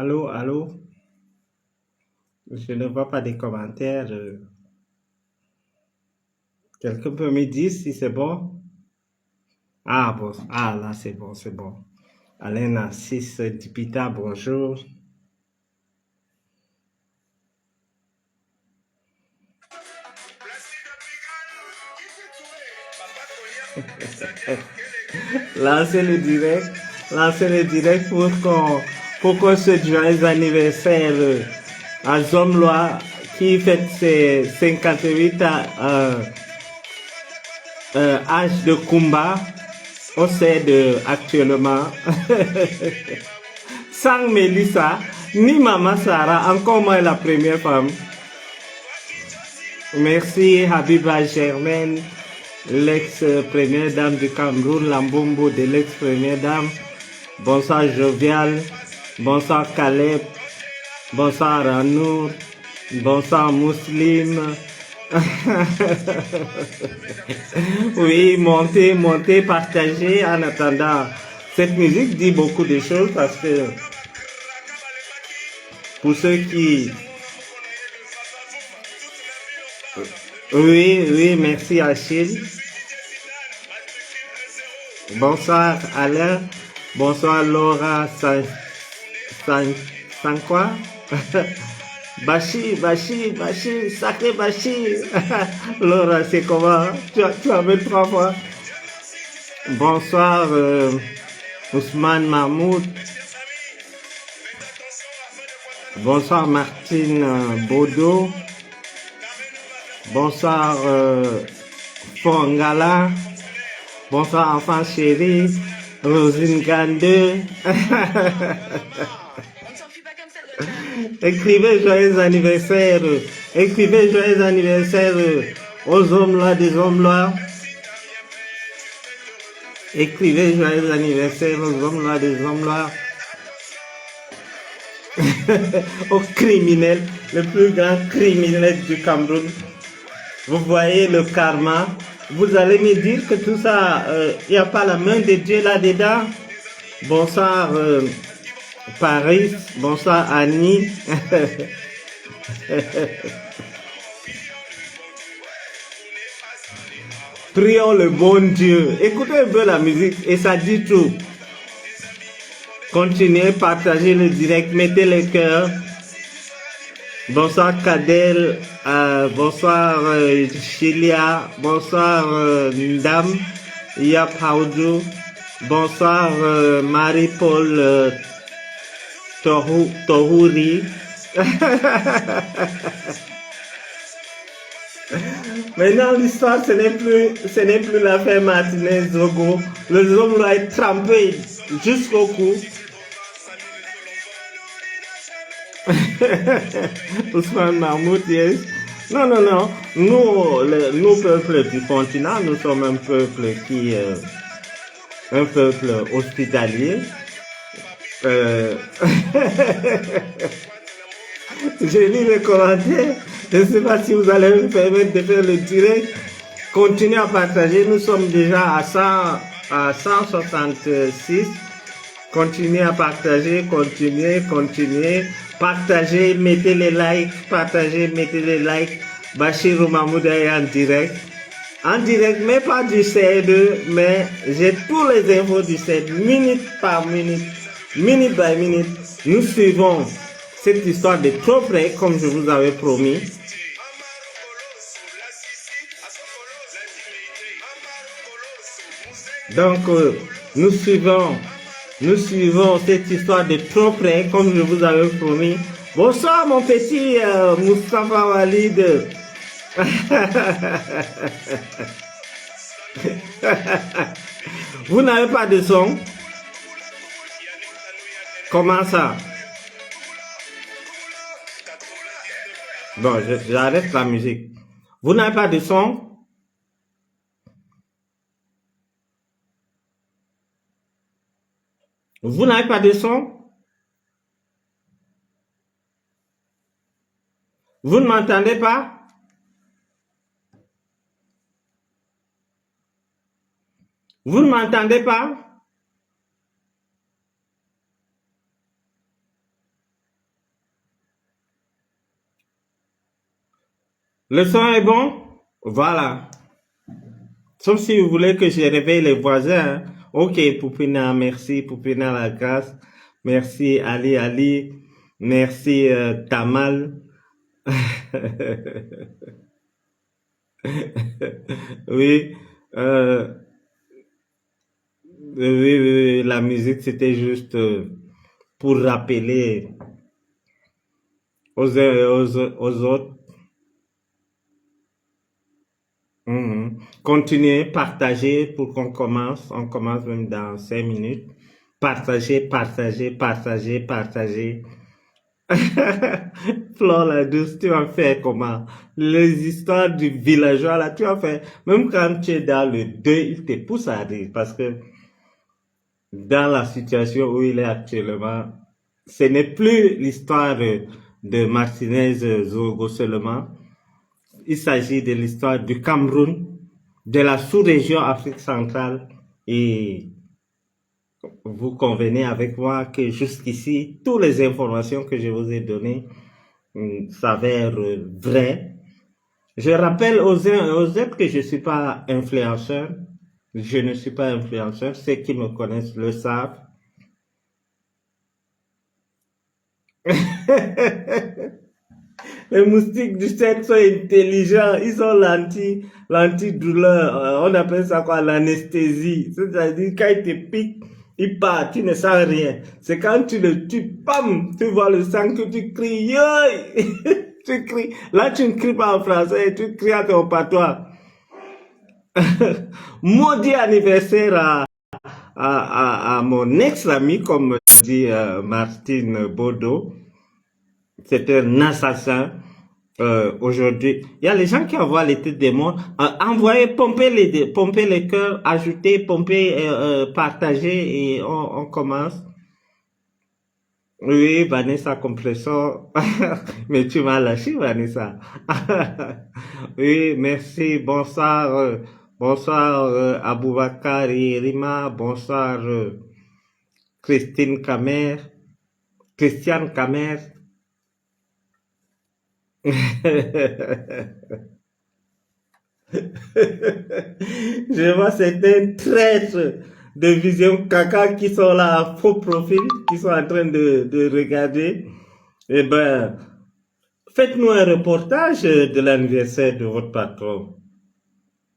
Allô, allô, je ne vois pas des commentaires. Quelqu'un peut me dire si c'est bon? Ah bon, ah là c'est bon, c'est bon. Alain Narcisse Dipita, bonjour. Lancez le direct, lancez le direct pour qu'on souhaite joyeux anniversaire à Zomlois qui fête ses 58 âge de combat. On s'aide actuellement. Sans Mélissa, ni Maman Sarah, encore moins la première femme. Merci Habiba Germaine, l'ex-première dame du Cameroun, Lambombo de l'ex-première dame. Bonsoir Jovial, bonsoir Caleb, bonsoir Anour, bonsoir Muslim. Oui, montez, montez, partagez en attendant. Cette musique dit beaucoup de choses parce que pour ceux qui... Oui, oui, merci Achille. Bonsoir Alain. Bonsoir Laura San quoi? Bachir, Bachir, Bachir, sacré Bachir. Laura, c'est comment? Tu as vu 3 fois. Bonsoir Ousmane Mahmoud. Bonsoir Martine Bodo. Bonsoir Fongala. Bonsoir enfant chéri. Rosine Gande. Écrivez joyeux anniversaire. Écrivez joyeux anniversaire aux hommes là, des hommes là. Écrivez joyeux anniversaire aux hommes là, des hommes là. Aux criminels, le plus grand criminel du Cameroun. Vous voyez le karma. Vous allez me dire que tout ça, il n'y a pas la main de Dieu là-dedans. Bonsoir Paris, bonsoir Annie. Prions le bon Dieu. Écoutez un peu la musique et ça dit tout. Continuez, partagez le direct, mettez les cœurs. Bonsoir Kadel, bonsoir Chilia, bonsoir Ndam, Yap Haoudou, bonsoir Marie-Paul Tohouri. Maintenant l'histoire ce n'est plus l'affaire Martinez Zogo. Le homme doit être trempé jusqu'au cou. Ousmane Mahmoud, yes. Non, non, non. Nous, peuple du continent, nous sommes un peuple un peuple hospitalier. J'ai lu les commentaires. Je ne sais pas si vous allez me permettre de faire le direct. Continuez à partager. Nous sommes déjà à 166. Continuez à partager, continuez. Partagez, mettez les likes, partagez, mettez les likes. Bachir Mahmoud est en direct. En direct, mais pas du CE2, mais j'ai tous les infos du CE2, minute par minute, minute by minute. Nous suivons cette histoire de trop près, comme je vous avais promis. Donc, nous suivons cette histoire de trop près, comme je vous avais promis. Bonsoir, mon petit Moustapha Walid. Vous n'avez pas de son? Comment ça? Bon, j'arrête la musique. Vous n'avez pas de son? Vous n'avez pas de son? Vous ne m'entendez pas? Vous ne m'entendez pas? Le son est bon? Voilà. Sauf si vous voulez que je réveille les voisins. Hein. Ok, Poupina, merci. Poupina la grâce. Merci Ali Ali. Merci Tamal. Oui, euh, oui, la musique c'était juste pour rappeler aux uns et aux autres. Mhm. Continuez, partagez pour qu'on commence. On commence même dans 5 minutes. Partagez, partagez, partagez, partagez. Flore la douce, tu vas faire comment? Les histoires du villageois là, tu vas faire. Même quand tu es dans le deuil, il te pousse à rire parce que dans la situation où il est actuellement, ce n'est plus l'histoire de Martinez Zogo seulement. Il s'agit de l'histoire du Cameroun, de la sous-région Afrique centrale. Et vous convenez avec moi que jusqu'ici, toutes les informations que je vous ai données s'avèrent vraies. Je rappelle aux uns et aux autres que je ne suis pas influenceur. Je ne suis pas influenceur. Ceux qui me connaissent le savent. Les moustiques du cercle sont intelligents, ils ont l'antidouleur, on appelle ça quoi, l'anesthésie. C'est-à-dire quand ils te piquent, ils partent, tu ne sens rien. C'est quand tu le tues, pam, tu vois le sang que tu cries, yoï tu cries. Là, tu ne cries pas en français, tu cries à ton patois. Maudit anniversaire à mon ex-ami, comme dit Martine Baudot. C'est un assassin. Aujourd'hui, il y a les gens qui envoient les têtes des morts, envoyer, pomper les cœurs, ajouter, pomper, partager et on commence. Oui, Vanessa Compressor, mais tu m'as lâché, Vanessa. Oui, merci, bonsoir, bonsoir Aboubakar et Rima, bonsoir Christine Kamer, Christiane Kamer. Je vois certains traîtres de vision caca qui sont là à faux profil, qui sont en train de regarder. Eh ben, faites-nous un reportage de l'anniversaire de votre patron.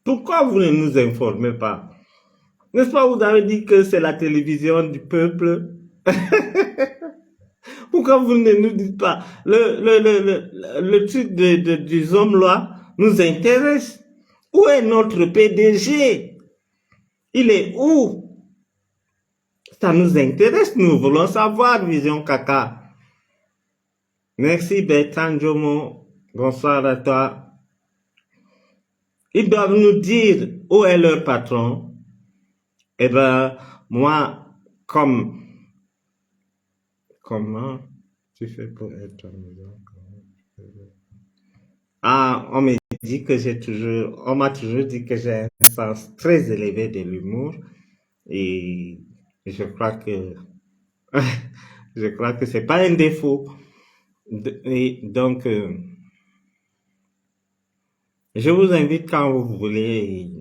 Pourquoi vous ne nous informez pas? N'est-ce pas, vous avez dit que c'est la télévision du peuple? Pourquoi vous ne nous dites pas? Le truc des hommes là nous intéresse. Où est notre PDG? Il est où? Ça nous intéresse, nous voulons savoir, Vision Caca. Merci Bertrand Jomo, bonsoir à toi. Ils doivent nous dire où est leur patron. Eh ben, moi, comment tu fais pour être à la maison? Ah, on m'a toujours dit que j'ai un sens très élevé de l'humour et je crois que, je crois que c'est pas un défaut. Et donc, je vous invite quand vous voulez,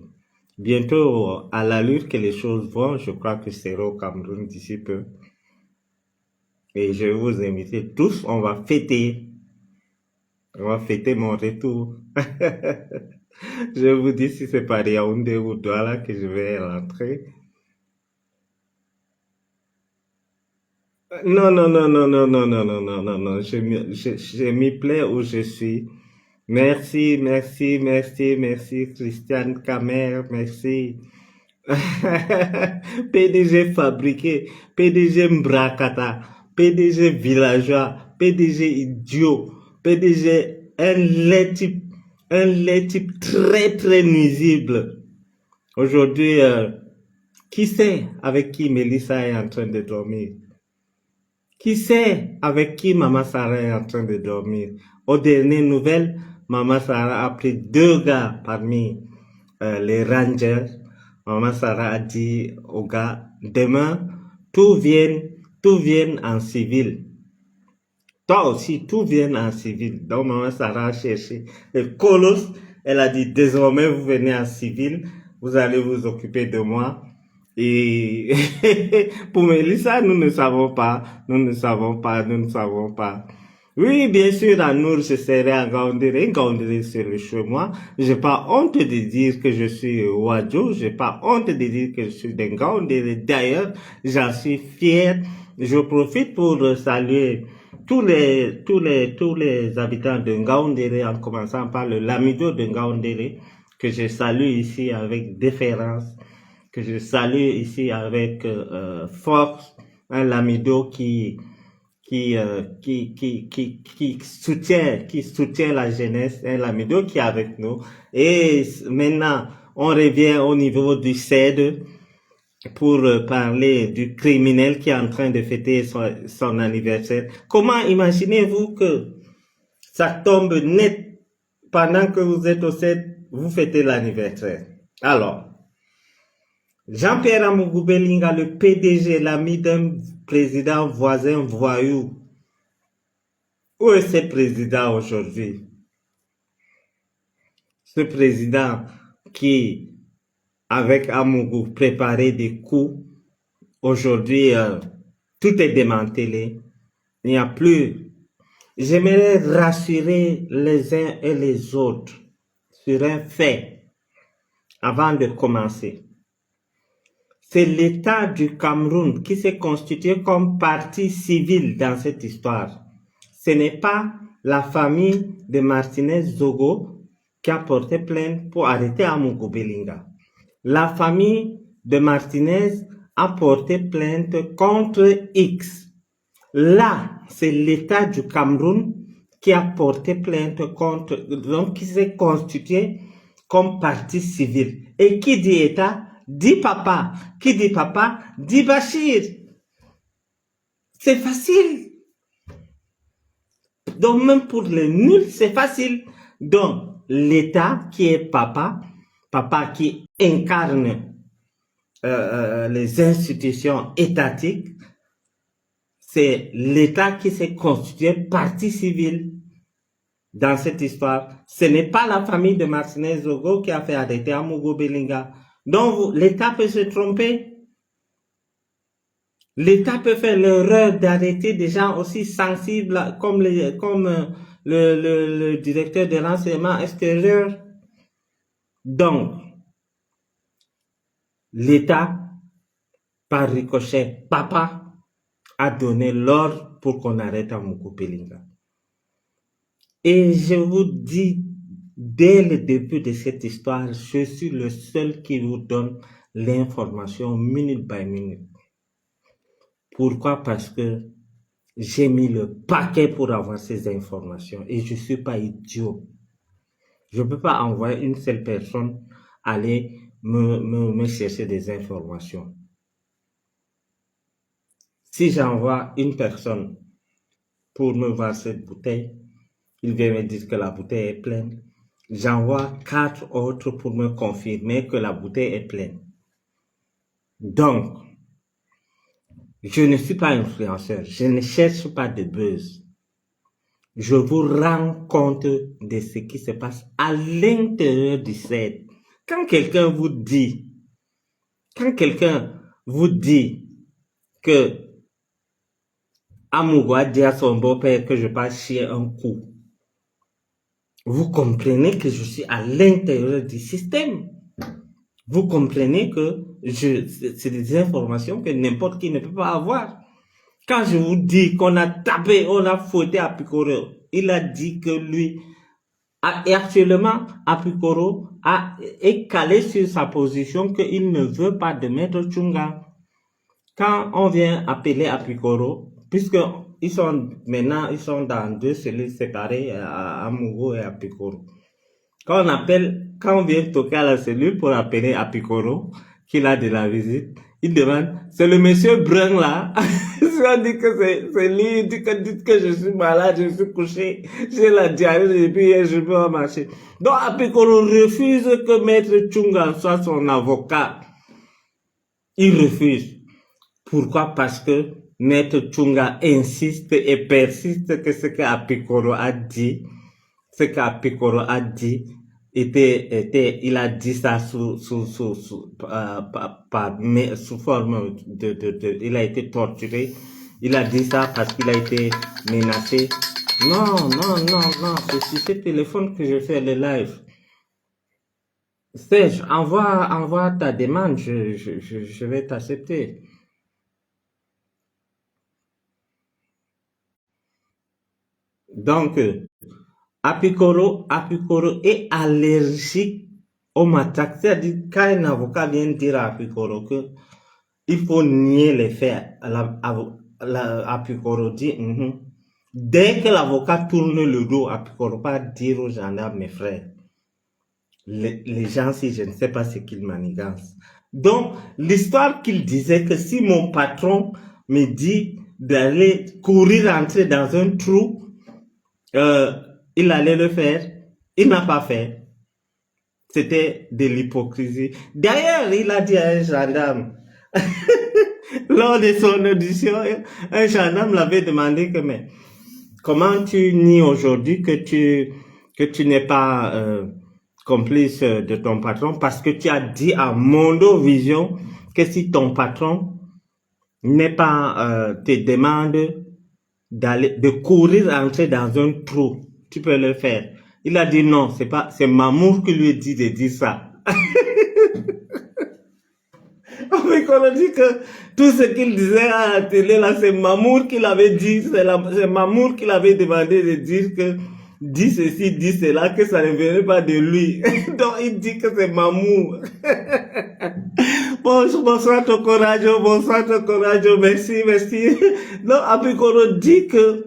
bientôt à l'allure que les choses vont, je crois que c'est au Cameroun d'ici peu. Et je vais vous inviter tous, on va fêter mon retour. Je vous dis si c'est par Yaoundé ou Douala que je vais rentrer. Non, non, non, non, non, non, non, non, non, non, non, je m'y plais où je suis. Merci, merci, merci, merci, Christiane Camer, merci. PDG fabriqué, PDG Mbrakata, PDG villageois, PDG idiot, PDG un lait type très très nuisible. Aujourd'hui, qui sait avec qui Mélissa est en train de dormir? Qui sait avec qui Maman Sarah est en train de dormir? Aux dernières nouvelles, Maman Sarah a pris 2 gars parmi les Rangers. Maman Sarah a dit aux gars, demain, tout vienne en civil. Toi aussi, tout vient en civil. Donc, maman Sarah a cherché le colosse. Elle a dit, désormais, vous venez en civil. Vous allez vous occuper de moi. Et pour Mélissa, nous ne savons pas. Nous ne savons pas. Nous ne savons pas. Oui, bien sûr, à Nour, je serai à Gaoundéré. Gaoundéré, c'est le chez moi. J'ai pas honte de dire que je suis Wadjo. J'ai pas honte de dire que je suis d'un Gaoundéré. D'ailleurs, j'en suis fier. Je profite pour saluer tous les habitants de Ngaoundéré, en commençant par le Lamido de Ngaoundéré, que je salue ici avec déférence, que je salue ici avec force, un Lamido qui soutient la jeunesse, un Lamido qui est avec nous. Et maintenant, on revient au niveau du CED pour parler du criminel qui est en train de fêter son anniversaire. Comment imaginez-vous que ça tombe net pendant que vous êtes au CED, vous fêtez l'anniversaire? Alors, Jean-Pierre Amougou Belinga, le PDG, l'ami d'un président voisin voyou. Où est ce président aujourd'hui? Ce président qui, avec Amougou, préparait des coups. Aujourd'hui, tout est démantelé. Il n'y a plus. J'aimerais rassurer les uns et les autres sur un fait avant de commencer. C'est l'État du Cameroun qui s'est constitué comme partie civile dans cette histoire. Ce n'est pas la famille de Martinez Zogo qui a porté plainte pour arrêter Amougou Belinga. La famille de Martinez a porté plainte contre X. Là, c'est l'État du Cameroun qui a porté plainte contre, donc qui s'est constitué comme partie civile. Et qui dit État, dit papa. Qui dit papa, dit Bachir. C'est facile. Donc même pour les nuls, c'est facile. Donc l'État qui est papa, papa qui incarne les institutions étatiques, c'est l'État qui s'est constitué partie civile dans cette histoire. Ce n'est pas la famille de Martinez Zogo qui a fait arrêter Amougou Belinga. Donc l'État peut se tromper. L'État peut faire l'erreur d'arrêter des gens aussi sensibles comme le directeur de l'enseignement extérieur. Donc, l'État, par ricochet, papa, a donné l'ordre pour qu'on arrête Amougou Belinga. Et je vous dis, dès le début de cette histoire, je suis le seul qui vous donne l'information minute by minute. Pourquoi? Parce que j'ai mis le paquet pour avoir ces informations et je ne suis pas idiot. Je ne peux pas envoyer une seule personne aller me chercher des informations. Si j'envoie une personne pour me voir cette bouteille, il vient me dire que la bouteille est pleine. J'envoie 4 autres pour me confirmer que la bouteille est pleine. Donc, je ne suis pas influenceur, je ne cherche pas de buzz. Je vous rends compte de ce qui se passe à l'intérieur du CED. Quand quelqu'un vous dit que Amougou a dit à son beau-père que je passe chier un coup, vous comprenez que je suis à l'intérieur du système. Vous comprenez que c'est des informations que n'importe qui ne peut pas avoir. Quand je vous dis qu'on a tapé, on a fouetté Apikoro, il a dit que lui, et actuellement, Apikoro est calé sur sa position qu'il ne veut pas de Maître Tchunga. Quand on vient appeler Apikoro, puisque ils sont dans 2 cellules séparées, à Amougou et Apikoro. Quand on vient toquer à la cellule pour appeler Apikoro, qu'il a de la visite, il demande, c'est le monsieur brun là. On dit que c'est lui, dites que je suis malade, je suis couché, j'ai la diarrhée et puis je peux pas marcher. Donc Apikoro refuse que Maître Tchunga soit son avocat. Il refuse. Pourquoi? Parce que Maître Tchunga insiste et persiste que ce qu'Apikoro a dit, il a dit ça sous forme il a été torturé. Il a dit ça parce qu'il a été menacé. Non, c'est sur ce téléphone que je fais le live. Serge, envoie ta demande, je vais t'accepter. Donc, Apikoro est allergique au matraque. C'est-à-dire, quand un avocat vient dire à Apikoro que il faut nier les faits, Apikoro dit, dès que l'avocat tourne le dos, Apikoro va dire aux gendarmes, mes frères, les gens, si je ne sais pas ce qu'ils manigancent. Donc, l'histoire qu'il disait que si mon patron me dit d'aller courir entrer dans un trou, il allait le faire. Il n'a pas fait. C'était de l'hypocrisie. D'ailleurs, il a dit à un gendarme, lors de son audition, un gendarme l'avait demandé que, mais, comment tu nies aujourd'hui que tu n'es pas complice de ton patron parce que tu as dit à Mondo Vision que si ton patron n'est pas te demande de courir entrer dans un trou, tu peux le faire. Il a dit non, c'est Mamour qui lui dit de dire ça. Mais qu'on a dit que tout ce qu'il disait à la télé là, c'est Mamour qui l'avait dit, c'est Mamour qui l'avait demandé de dire que dit ceci, dit cela, que ça ne venait pas de lui. Donc il dit que c'est Mamour. Bonsoir Tokorajo, merci. Donc Apikoro dit que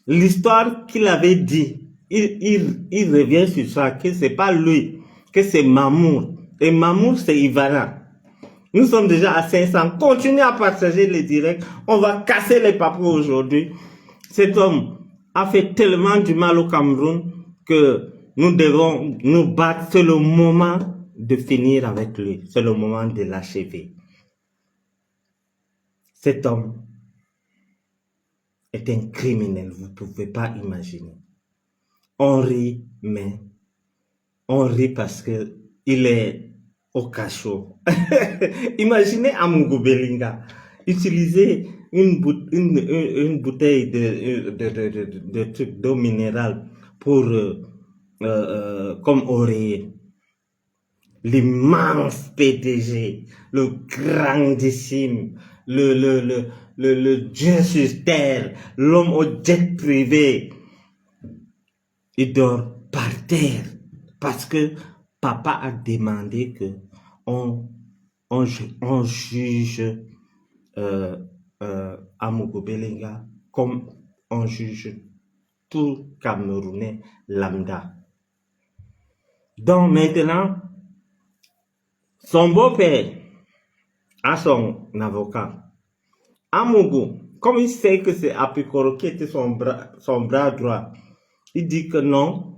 l'histoire qu'il avait dit, il revient sur ça, que c'est pas lui, que c'est Mamour. Et Mamour c'est Ivana. Nous sommes déjà à 500. Continuez à partager les directs. On va casser les papous aujourd'hui. Cet homme a fait tellement du mal au Cameroun que nous devons nous battre. C'est le moment de finir avec lui. C'est le moment de l'achever. Cet homme est un criminel. Vous ne pouvez pas imaginer. On rit, mais on rit parce que il est au cachot. Imaginez Amungu Belinga utiliser une bouteille de truc d'eau minérale pour comme oreiller. L'immense PDG, le grandissime, le Dieu sur terre, l'homme au jet privé, il dort par terre parce que papa a demandé que on juge Amogo Belenga comme on juge tout Camerounais lambda. Donc maintenant, son beau-père a son avocat. Amogo, comme il sait que c'est Apikoro qui était son bras droit, il dit que non,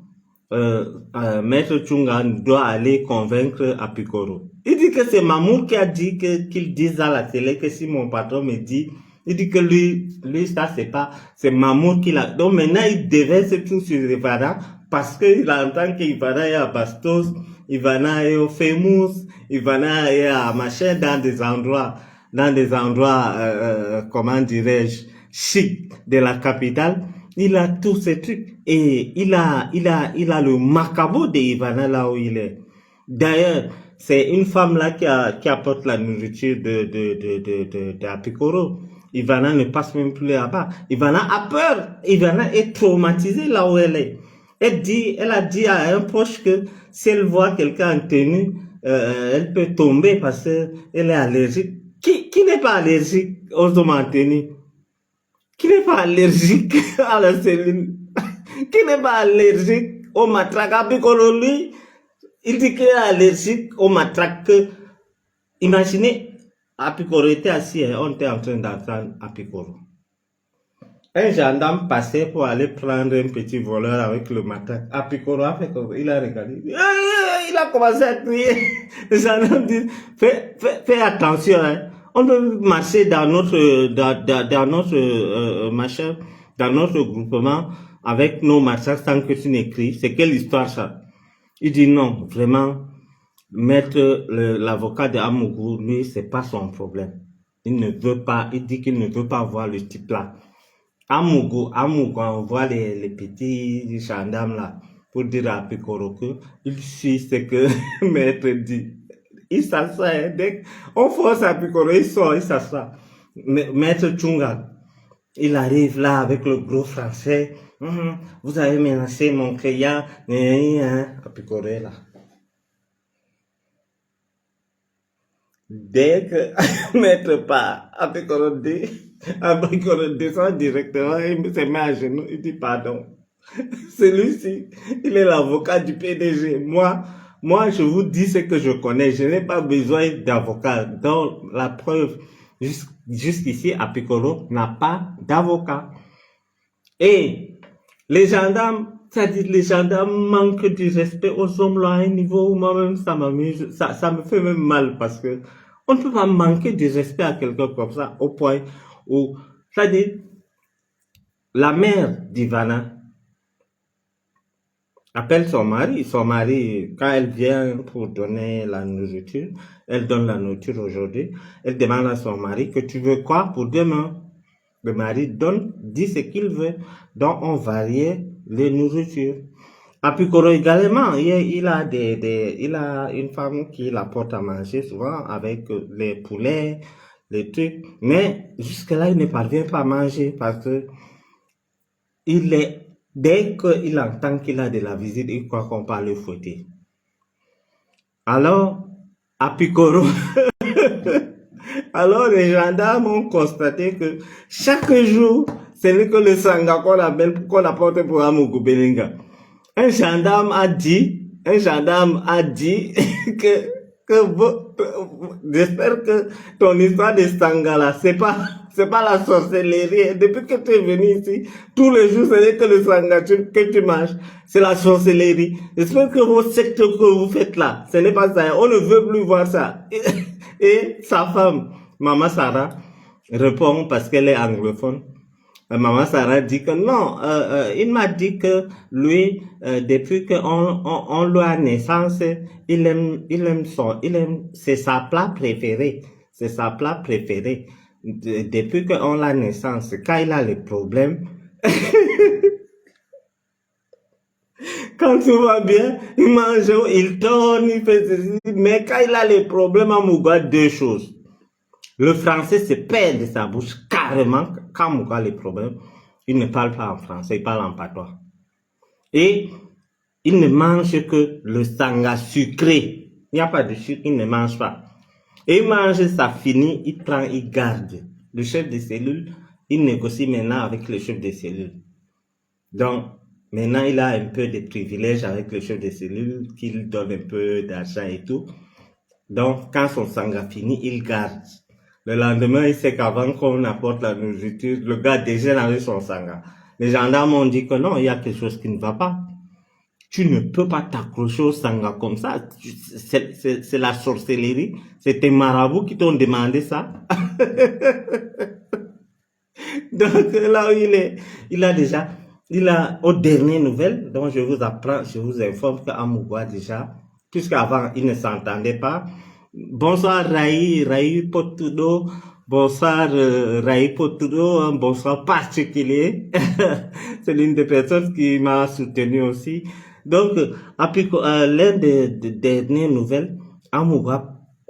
Maître Tchunga doit aller convaincre Apikoro. Il dit que c'est Mamour qui a dit qu'il dise à la télé que si mon patron me dit, il dit que lui ça c'est Mamour qui l'a. Donc maintenant il déverse tout sur Ivana parce qu'il entend qu'Ivana est à Bastos, Ivana est au Famous, Ivana est à machin dans des endroits, comment dirais-je, chic de la capitale. Il a tous ces trucs et il a le macabo de Ivana là où il est. D'ailleurs, c'est une femme là qui apporte la nourriture de Apikoro. Ivana ne passe même plus là-bas. Ivana a peur. Ivana est traumatisée là où elle est. Elle a dit à un proche que si elle voit quelqu'un en tenue, elle peut tomber parce que elle est allergique. Qui n'est pas allergique aux hommes en tenue? Qui n'est pas allergique à la cellule? Qui n'est pas allergique au matraque? Apikoro, lui, il dit qu'il est allergique au matraque. Imaginez, Apikoro était assis, on était en train d'entendre Apikoro. Un gendarme passait pour aller prendre un petit voleur avec le matraque. Apikoro a fait comme il a regardé. Il a commencé à crier. Le gendarme dit, fais attention, hein. On peut marcher dans notre, dans notre machin, dans notre groupement avec nos marchands sans que tu n'écrives. C'est quelle histoire ça? Il dit non, vraiment, mettre l'avocat de Amougou, lui, c'est pas son problème. Il ne veut pas, il dit qu'il ne veut pas voir le type là. Amougou, on voit les petits gendarmes là, pour dire à Pikoro que il suit ce que maître dit. Il s'assoit, hein, dès qu'on force à Pikoro, il sort, il s'assoit. Maître Tchunga, il arrive là avec le gros français. Vous avez menacé mon client, à Pikoro là. Dès que maître part, à Pikoro descend directement, il se met à genoux, il dit pardon. Celui-ci, il est l'avocat du PDG. Moi, je vous dis ce que je connais. Je n'ai pas besoin d'avocat. Donc, la preuve, jusqu'ici, Apikoro n'a pas d'avocat. Et les gendarmes, c'est-à-dire les gendarmes manquent du respect aux hommes là à un niveau où moi-même ça m'amuse, ça me fait même mal parce que on ne peut pas manquer du respect à quelqu'un comme ça au point où, c'est-à-dire, la mère d'Ivana appelle son mari, quand elle vient pour donner la nourriture, elle donne la nourriture aujourd'hui, elle demande à son mari que tu veux quoi pour demain? Le mari dit ce qu'il veut, donc on variait les nourritures. À Pikoro également, il a une femme qui l'apporte à manger souvent avec les poulets, les trucs, mais jusque-là il ne parvient pas à manger parce que dès qu'il entend qu'il a de la visite, il croit qu'on parle le fouetter. Alors, à Pikoro, alors les gendarmes ont constaté que chaque jour, ce n'est que le sanga qu'on apporte pour Amougou Belinga. Un gendarme a dit que j'espère que ton histoire de sanga là, c'est pas la sorcellerie. Depuis que tu es venu ici, tous les jours, ce n'est que le sanga que tu manges. C'est la sorcellerie. J'espère que vos sectes que vous faites là, ce n'est pas ça. On ne veut plus voir ça. Et sa femme, Maman Sarah, répond parce qu'elle est anglophone. Maman Sarah dit que non, il m'a dit que lui, depuis qu'on lui a naissance, c'est sa plat préféré. C'est sa plat préféré. Depuis qu'on l'a naissance, quand il a les problèmes, quand tout va bien, il mange, il tourne, il fait ceci, mais quand il a les problèmes à Mouga, deux choses. Le français se perd de sa bouche carrément quand Mouga a les problèmes. Il ne parle pas en français, il parle en patois. Et il ne mange que le sanga sucré. Il n'y a pas de sucre, il ne mange pas. Et il mange, ça finit, il prend, il garde. Le chef de cellule, il négocie maintenant avec le chef de cellule. Donc, maintenant, il a un peu de privilèges avec le chef de cellule, qu'il donne un peu d'argent et tout. Donc, quand son sanga finit, il garde. Le lendemain, il sait qu'avant qu'on apporte la nourriture, le gars déjeune avec son sanga. Les gendarmes ont dit que non, il y a quelque chose qui ne va pas. Tu ne peux pas t'accrocher au sanga comme ça. C'est la sorcellerie. C'est tes marabouts qui t'ont demandé ça. Donc là où il a aux dernières nouvelles, donc je vous informe qu'Amougou déjà, puisqu'avant il ne s'entendait pas. Bonsoir Raï Potudo, bonsoir Raï Potudo, un bonsoir particulier. C'est l'une des personnes qui m'a soutenu aussi. Donc, l'un des dernières nouvelles, Amougou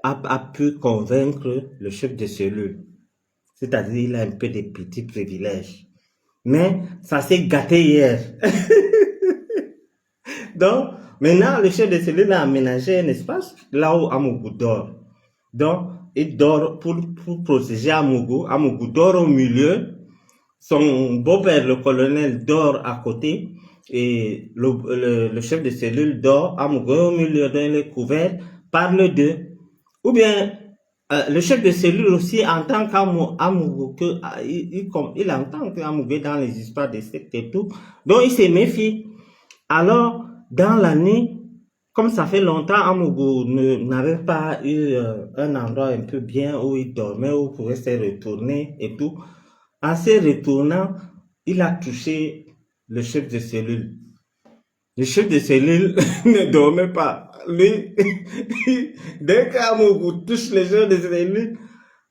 a pu convaincre le chef de cellule. C'est-à-dire, il a un peu de petits privilèges. Mais ça s'est gâté hier. Donc, maintenant, le chef de cellule a aménagé un espace là où Amougou dort. Donc, il dort pour protéger Amougou. Amougou dort au milieu. Son beau-père, le colonel, dort à côté. Et le chef de cellule dort. Amougou au milieu, dans les couverts, parle d'eux. Ou bien, le chef de cellule aussi entend qu'Amougou, il entend qu'Amougou est dans les histoires de sectes et tout. Donc, il se méfie. Alors, dans la nuit, comme ça fait longtemps, Amougou n'avait pas eu un endroit un peu bien où il dormait, où il pouvait se retourner et tout. En se retournant, il a touché le chef de cellule. Le chef de cellule ne dormait pas. Lui, dès qu'Amougou touche le chef de cellule,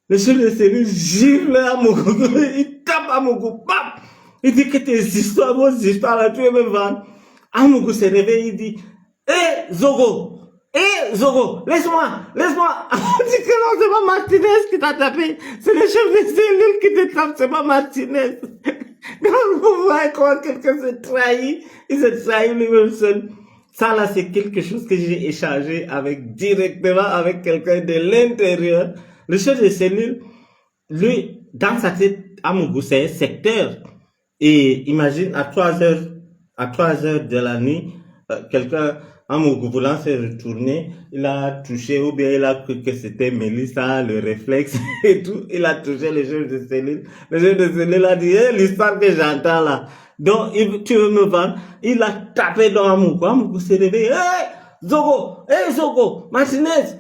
le chef de cellule gifle Amougou, il tape Amougou, bam! Il dit que tes histoires, vos histoires là, tu veux me vendre. Amougou se réveille, il dit, Zogo, Zogo, laisse-moi. Il dit que non, c'est pas Martinez qui t'a tapé, c'est le chef de cellule qui te tape, c'est pas Martinez. Quand vous voyez comment quelqu'un se trahit, il se trahit lui-même seul. Ça là, c'est quelque chose que j'ai échangé directement avec quelqu'un de l'intérieur. Le chef de cellule, lui, dans sa tête, Amougou, c'est un secteur. Et imagine, à 3 heures de la nuit, quelqu'un, Amougou voulant se retourner, il a touché, ou bien il a cru que c'était Mélissa, le réflexe et tout. Il a touché le chef de cellule. Le chef de cellule a dit, l'histoire que j'entends là. Donc, tu veux me vendre? Il a tapé dans Amougou. Amougou s'est réveillé. Zogo, Martinez,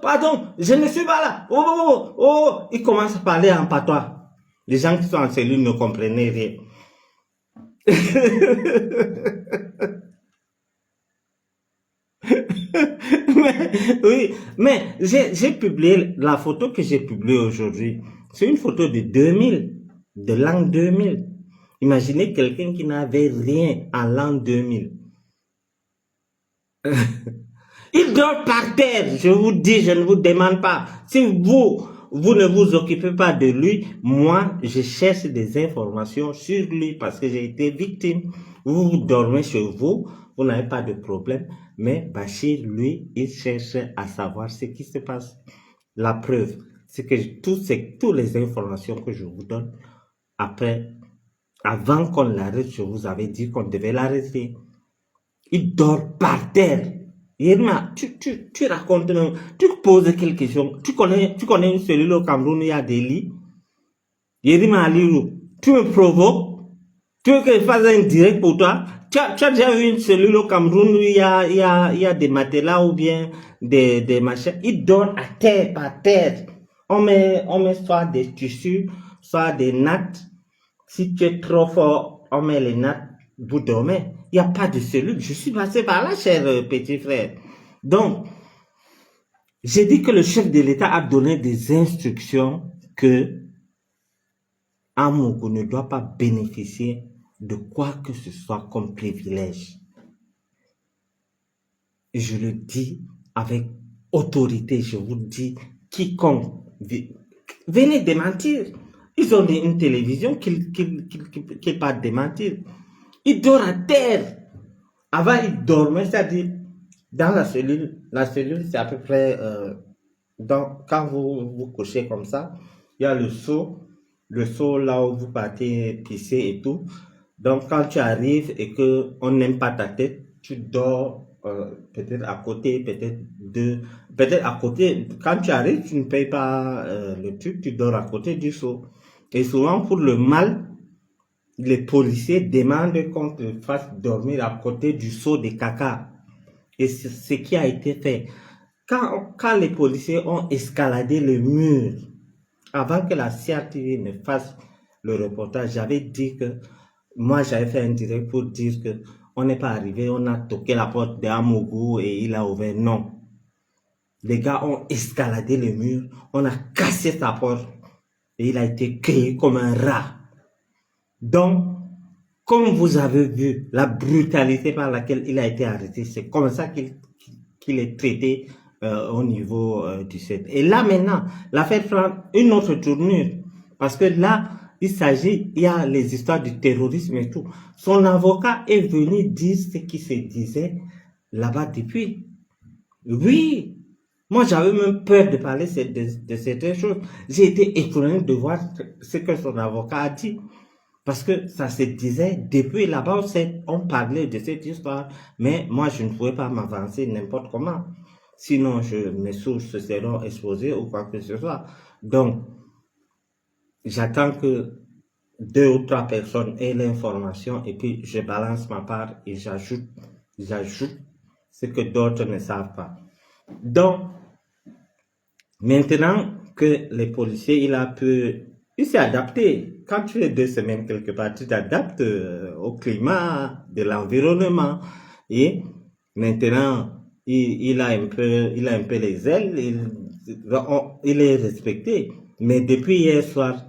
pardon, je ne suis pas là. Il commence à parler en patois. Les gens qui sont en cellule ne comprenaient rien. mais j'ai publié la photo que j'ai publiée aujourd'hui. C'est une photo de 2000, de l'an 2000. Imaginez quelqu'un qui n'avait rien en l'an 2000. Il dort par terre, je vous dis, je ne vous demande pas. Si vous ne vous occupez pas de lui, moi, je cherche des informations sur lui parce que j'ai été victime. Vous dormez chez vous, vous n'avez pas de problème, mais Bachir, lui, il cherche à savoir ce qui se passe. La preuve, c'est que toutes les informations que je vous donne, avant qu'on l'arrête, je vous avais dit qu'on devait l'arrêter. Il dort par terre. Yéma, tu racontes, tu poses quelques questions. Tu connais une cellule au Cameroun où il y a des lits. Yéma Alirou, tu me provoques. Tu veux que je fasse un direct pour toi? Tu as déjà vu une cellule au Cameroun où il y a des matelas ou bien des machins. Il dort à terre, par terre. On met soit des tissus, soit des nattes. Si tu es trop fort, on met les nattes. Vous dormez. Il n'y a pas de cellule. Je suis passé par là, cher petit frère. Donc, j'ai dit que le chef de l'État a donné des instructions que Amougou ne doit pas bénéficier de quoi que ce soit comme privilège. Je le dis avec autorité, je vous dis, quiconque, venez démentir. Ils ont une télévision qui pas démentir. Il dort à terre. Avant, il dormait, c'est-à-dire, dans la cellule c'est à peu près, donc, quand vous couchez comme ça, il y a le seau là où vous partez pisser et tout. Donc, quand tu arrives et que on n'aime pas ta tête, tu dors peut-être à côté, peut-être à côté. Quand tu arrives, tu ne payes pas le truc, tu dors à côté du seau. Et souvent, pour le mal, les policiers demandent qu'on te fasse dormir à côté du seau de caca. Et c'est ce qui a été fait. Quand les policiers ont escaladé le mur, avant que la CRTV ne fasse le reportage, j'avais dit que, moi j'avais fait un direct pour dire que on n'est pas arrivé, on a toqué la porte d'Amougou et il a ouvert. Non. Les gars ont escaladé le mur, on a cassé sa porte et il a été cueilli comme un rat. Donc, comme vous avez vu la brutalité par laquelle il a été arrêté, c'est comme ça qu'il est traité au niveau du CED. Et là maintenant, l'affaire prend une autre tournure. Parce que là, il y a les histoires du terrorisme et tout. Son avocat est venu dire ce qui se disait là-bas depuis. Oui, moi j'avais même peur de parler de certaines choses. J'ai été étonné de voir ce que son avocat a dit. Parce que ça se disait, depuis là-bas, on parlait de cette histoire, mais moi, je ne pouvais pas m'avancer n'importe comment. Sinon, mes sources seront exposées ou quoi que ce soit. Donc, j'attends que 2 ou 3 personnes aient l'information et puis je balance ma part et j'ajoute ce que d'autres ne savent pas. Donc, maintenant que les policiers, il s'est adapté. Quand tu es 2 semaines quelque part, tu t'adaptes au climat, de l'environnement. Et maintenant, il a un peu les ailes, il est respecté. Mais depuis hier soir,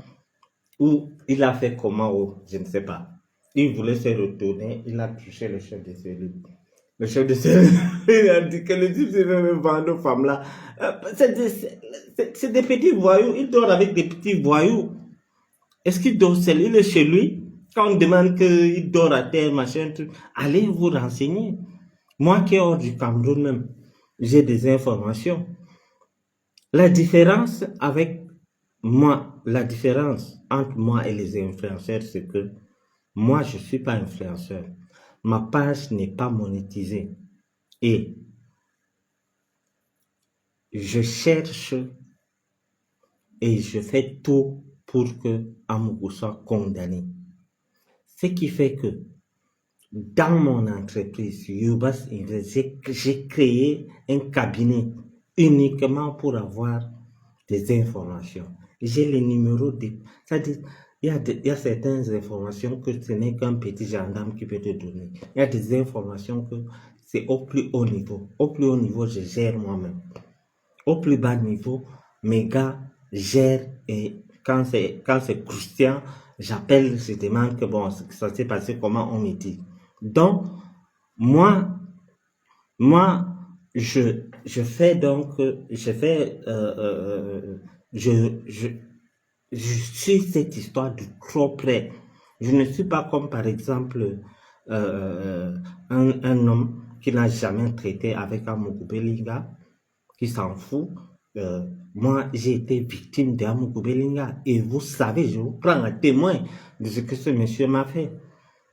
où il a fait comment, je ne sais pas. Il voulait se retourner, il a touché le chef de cellule. Le chef de cellule, il a dit que le type se veut me vendre aux femmes là. C'est des petits voyous, il dort avec des petits voyous. Est-ce qu'il dort seul? Il est chez lui. Quand on demande qu'il dort à terre, machin, tout, allez vous renseigner. Moi qui est hors du Cameroun même, j'ai des informations. La différence entre moi et les influenceurs, c'est que moi, je ne suis pas influenceur. Ma page n'est pas monétisée. Et je cherche et je fais tout pour que Amougou soit condamné. Ce qui fait que dans mon entreprise, Yubas Invest, j'ai créé un cabinet uniquement pour avoir des informations. J'ai les numéros c'est-à-dire, il y a certaines informations que ce n'est qu'un petit gendarme qui peut te donner. Il y a des informations que c'est au plus haut niveau. Au plus haut niveau, je gère moi-même. Au plus bas niveau, mes gars gèrent et quand c'est croustillant, j'appelle, je demande que bon, ça s'est passé comment, on me dit. Donc, moi, je fais donc, je suis cette histoire de trop près. Je ne suis pas comme par exemple un homme qui n'a jamais traité avec un Belinga, qui s'en fout. Moi, j'ai été victime d'Amougou Belinga et vous savez, je vous prends un témoin de ce que ce monsieur m'a fait.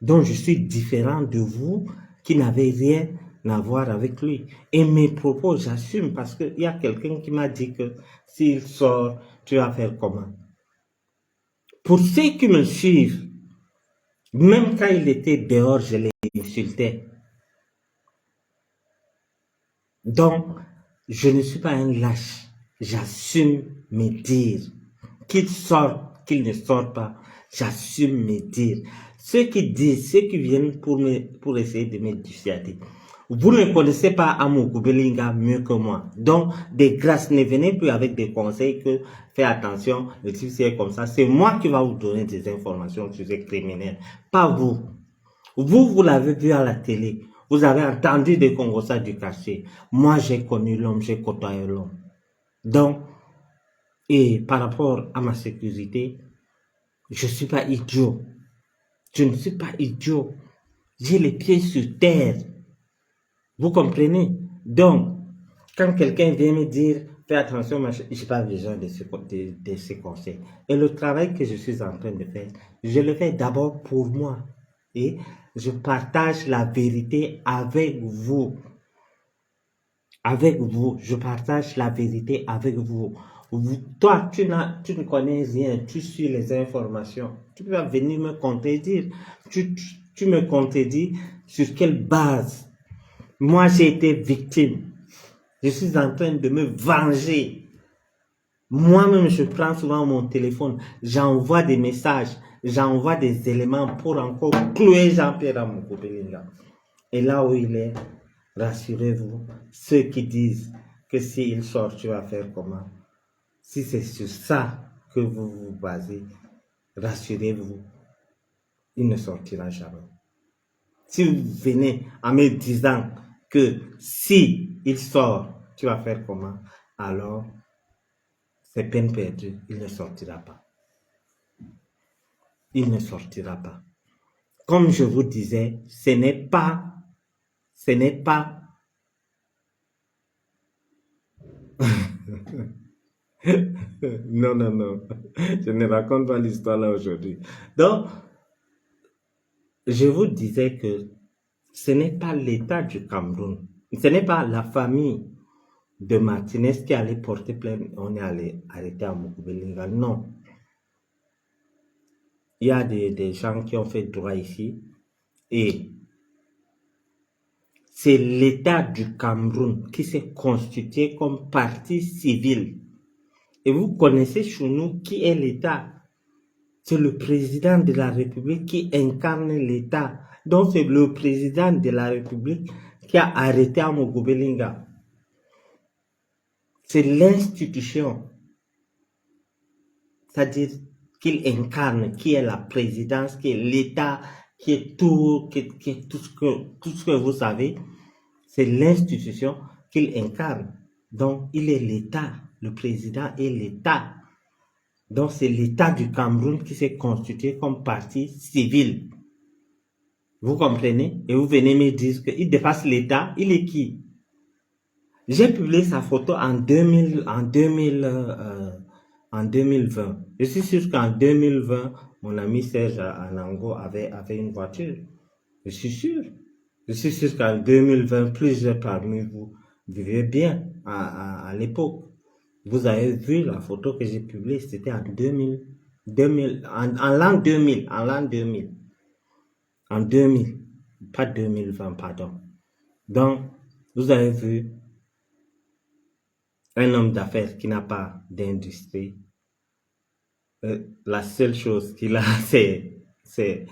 Donc, je suis différent de vous qui n'avez rien à voir avec lui. Et mes propos, j'assume parce qu'il y a quelqu'un qui m'a dit que s'il sort, tu vas faire comment? Pour ceux qui me suivent, même quand il était dehors, je les insultais. Donc, je ne suis pas un lâche. J'assume mes dires. Qu'il sorte, qu'il ne sorte pas, j'assume mes dires. Ceux qui disent, ceux qui viennent pour essayer de me dissuader. Vous ne connaissez pas Amougou Belinga mieux que moi. Donc, des grâces, ne venez plus avec des conseils que faites attention, le type c'est comme ça. C'est moi qui va vous donner des informations sur ces criminels. Pas vous. Vous l'avez vu à la télé. Vous avez entendu des Congolais du quartier. Moi, j'ai connu l'homme, j'ai côtoyé l'homme. Donc, et par rapport à ma sécurité, je ne suis pas idiot. Je ne suis pas idiot. J'ai les pieds sur terre. Vous comprenez? Donc, quand quelqu'un vient me dire, fais attention, je n'ai pas besoin de ces conseils. Et le travail que je suis en train de faire, je le fais d'abord pour moi. Et je partage la vérité avec vous. Avec vous, je partage la vérité avec vous. Toi, tu ne connais rien, tu suis les informations. Tu peux venir me contredire. Tu me contredis sur quelle base? Moi, j'ai été victime. Je suis en train de me venger. Moi-même, je prends souvent mon téléphone, j'envoie des messages, j'envoie des éléments pour encore clouer Jean-Pierre Amougou Belinga. Et là où il est, rassurez-vous, ceux qui disent que s'il sort, tu vas faire comment? Si c'est sur ça que vous vous basez, rassurez-vous, il ne sortira jamais. Si vous venez en me disant que si il sort, tu vas faire comment? Alors, c'est peine perdue, il ne sortira pas. Il ne sortira pas. Comme je vous disais, ce n'est pas non, je ne raconte pas l'histoire là aujourd'hui. Donc, je vous disais que ce n'est pas l'État du Cameroun, ce n'est pas la famille de Martinez qui allait porter plainte, on est allé arrêter Amougou Belinga, non. Il y a des gens qui ont fait droit ici et c'est l'État du Cameroun qui s'est constitué comme parti civil. Et vous connaissez chez nous qui est l'État. C'est le président de la République qui incarne l'État. Donc c'est le président de la République qui a arrêté Amogo Belinga. C'est l'institution. C'est-à-dire qu'il incarne, qui est la présidence, qui est l'État, qui est tout ce que vous savez. C'est l'institution qu'il incarne. Donc, il est l'État. Le président est l'État. Donc, c'est l'État du Cameroun qui s'est constitué comme parti civil. Vous comprenez? Et vous venez me dire qu'il dépasse l'État. Il est qui? J'ai publié sa photo en 2020. Je suis sûr qu'en 2020, mon ami Serge Anango avait une voiture. Je suis sûr. Je suis sûr qu'en 2020, plusieurs parmi vous vivaient bien à l'époque. Vous avez vu la photo que j'ai publiée, c'était en 2000, en l'an 2000, en 2000, pas 2020, pardon. Donc, vous avez vu un homme d'affaires qui n'a pas d'industrie. La seule chose qu'il a, c'est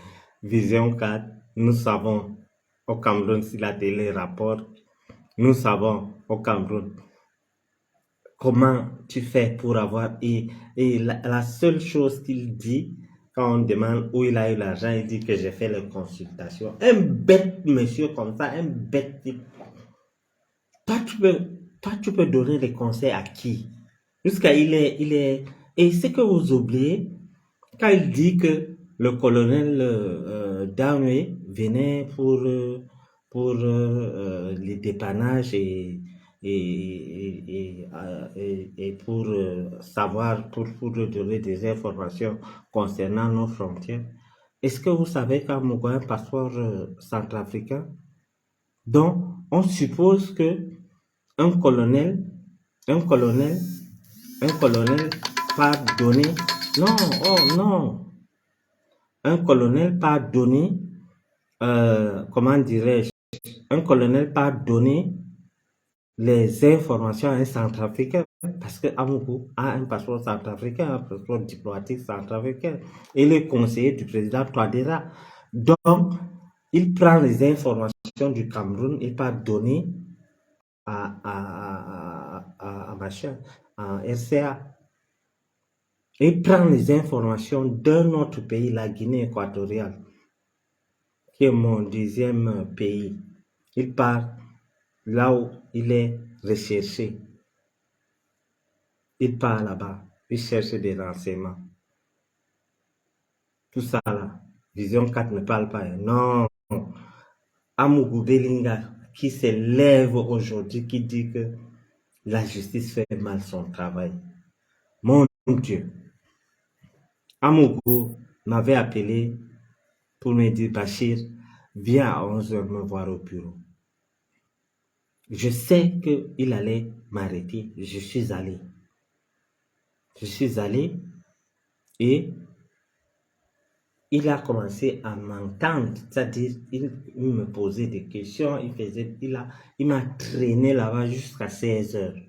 Vision 4. Nous savons au Cameroun si la télé rapporte. Nous savons au Cameroun comment tu fais pour avoir... Et la seule chose qu'il dit, quand on demande où il a eu l'argent, il dit que j'ai fait les consultations. Un bête monsieur comme ça, un bête type. Toi, tu peux donner des conseils à qui? Jusqu'à il est... Et ce que vous oubliez, quand il dit que le colonel Downey venait pour les dépannages et pour savoir, pour donner des informations concernant nos frontières. Est-ce que vous savez qu'Amogo a un passeport centrafricain? Donc, on suppose que un colonel pas donné, non, oh non, un colonel pas donné, comment dirais-je, un colonel pas donné les informations à un centrafricain, parce que Amogo a un passeport centrafricain, un passeport diplomatique centrafricain, et le conseiller du président Touadéra. Donc, il prend les informations du Cameroun et pas donné à machin, à RCA. Il prend les informations d'un autre pays, la Guinée équatoriale, qui est mon deuxième pays. Il part là où il est recherché. Il part là-bas, il cherche des renseignements. Tout ça là, Vision 4 ne parle pas. Non, Amogo Belinga qui se lève aujourd'hui, qui dit que la justice fait mal son travail. Mon Dieu. Amogo m'avait appelé pour me dire, Bachir, viens à 11h me voir au bureau. Je sais qu'il allait m'arrêter. Je suis allé. Et il a commencé à m'entendre. C'est-à-dire, il me posait des questions. Il m'a traîné là-bas jusqu'à 16h.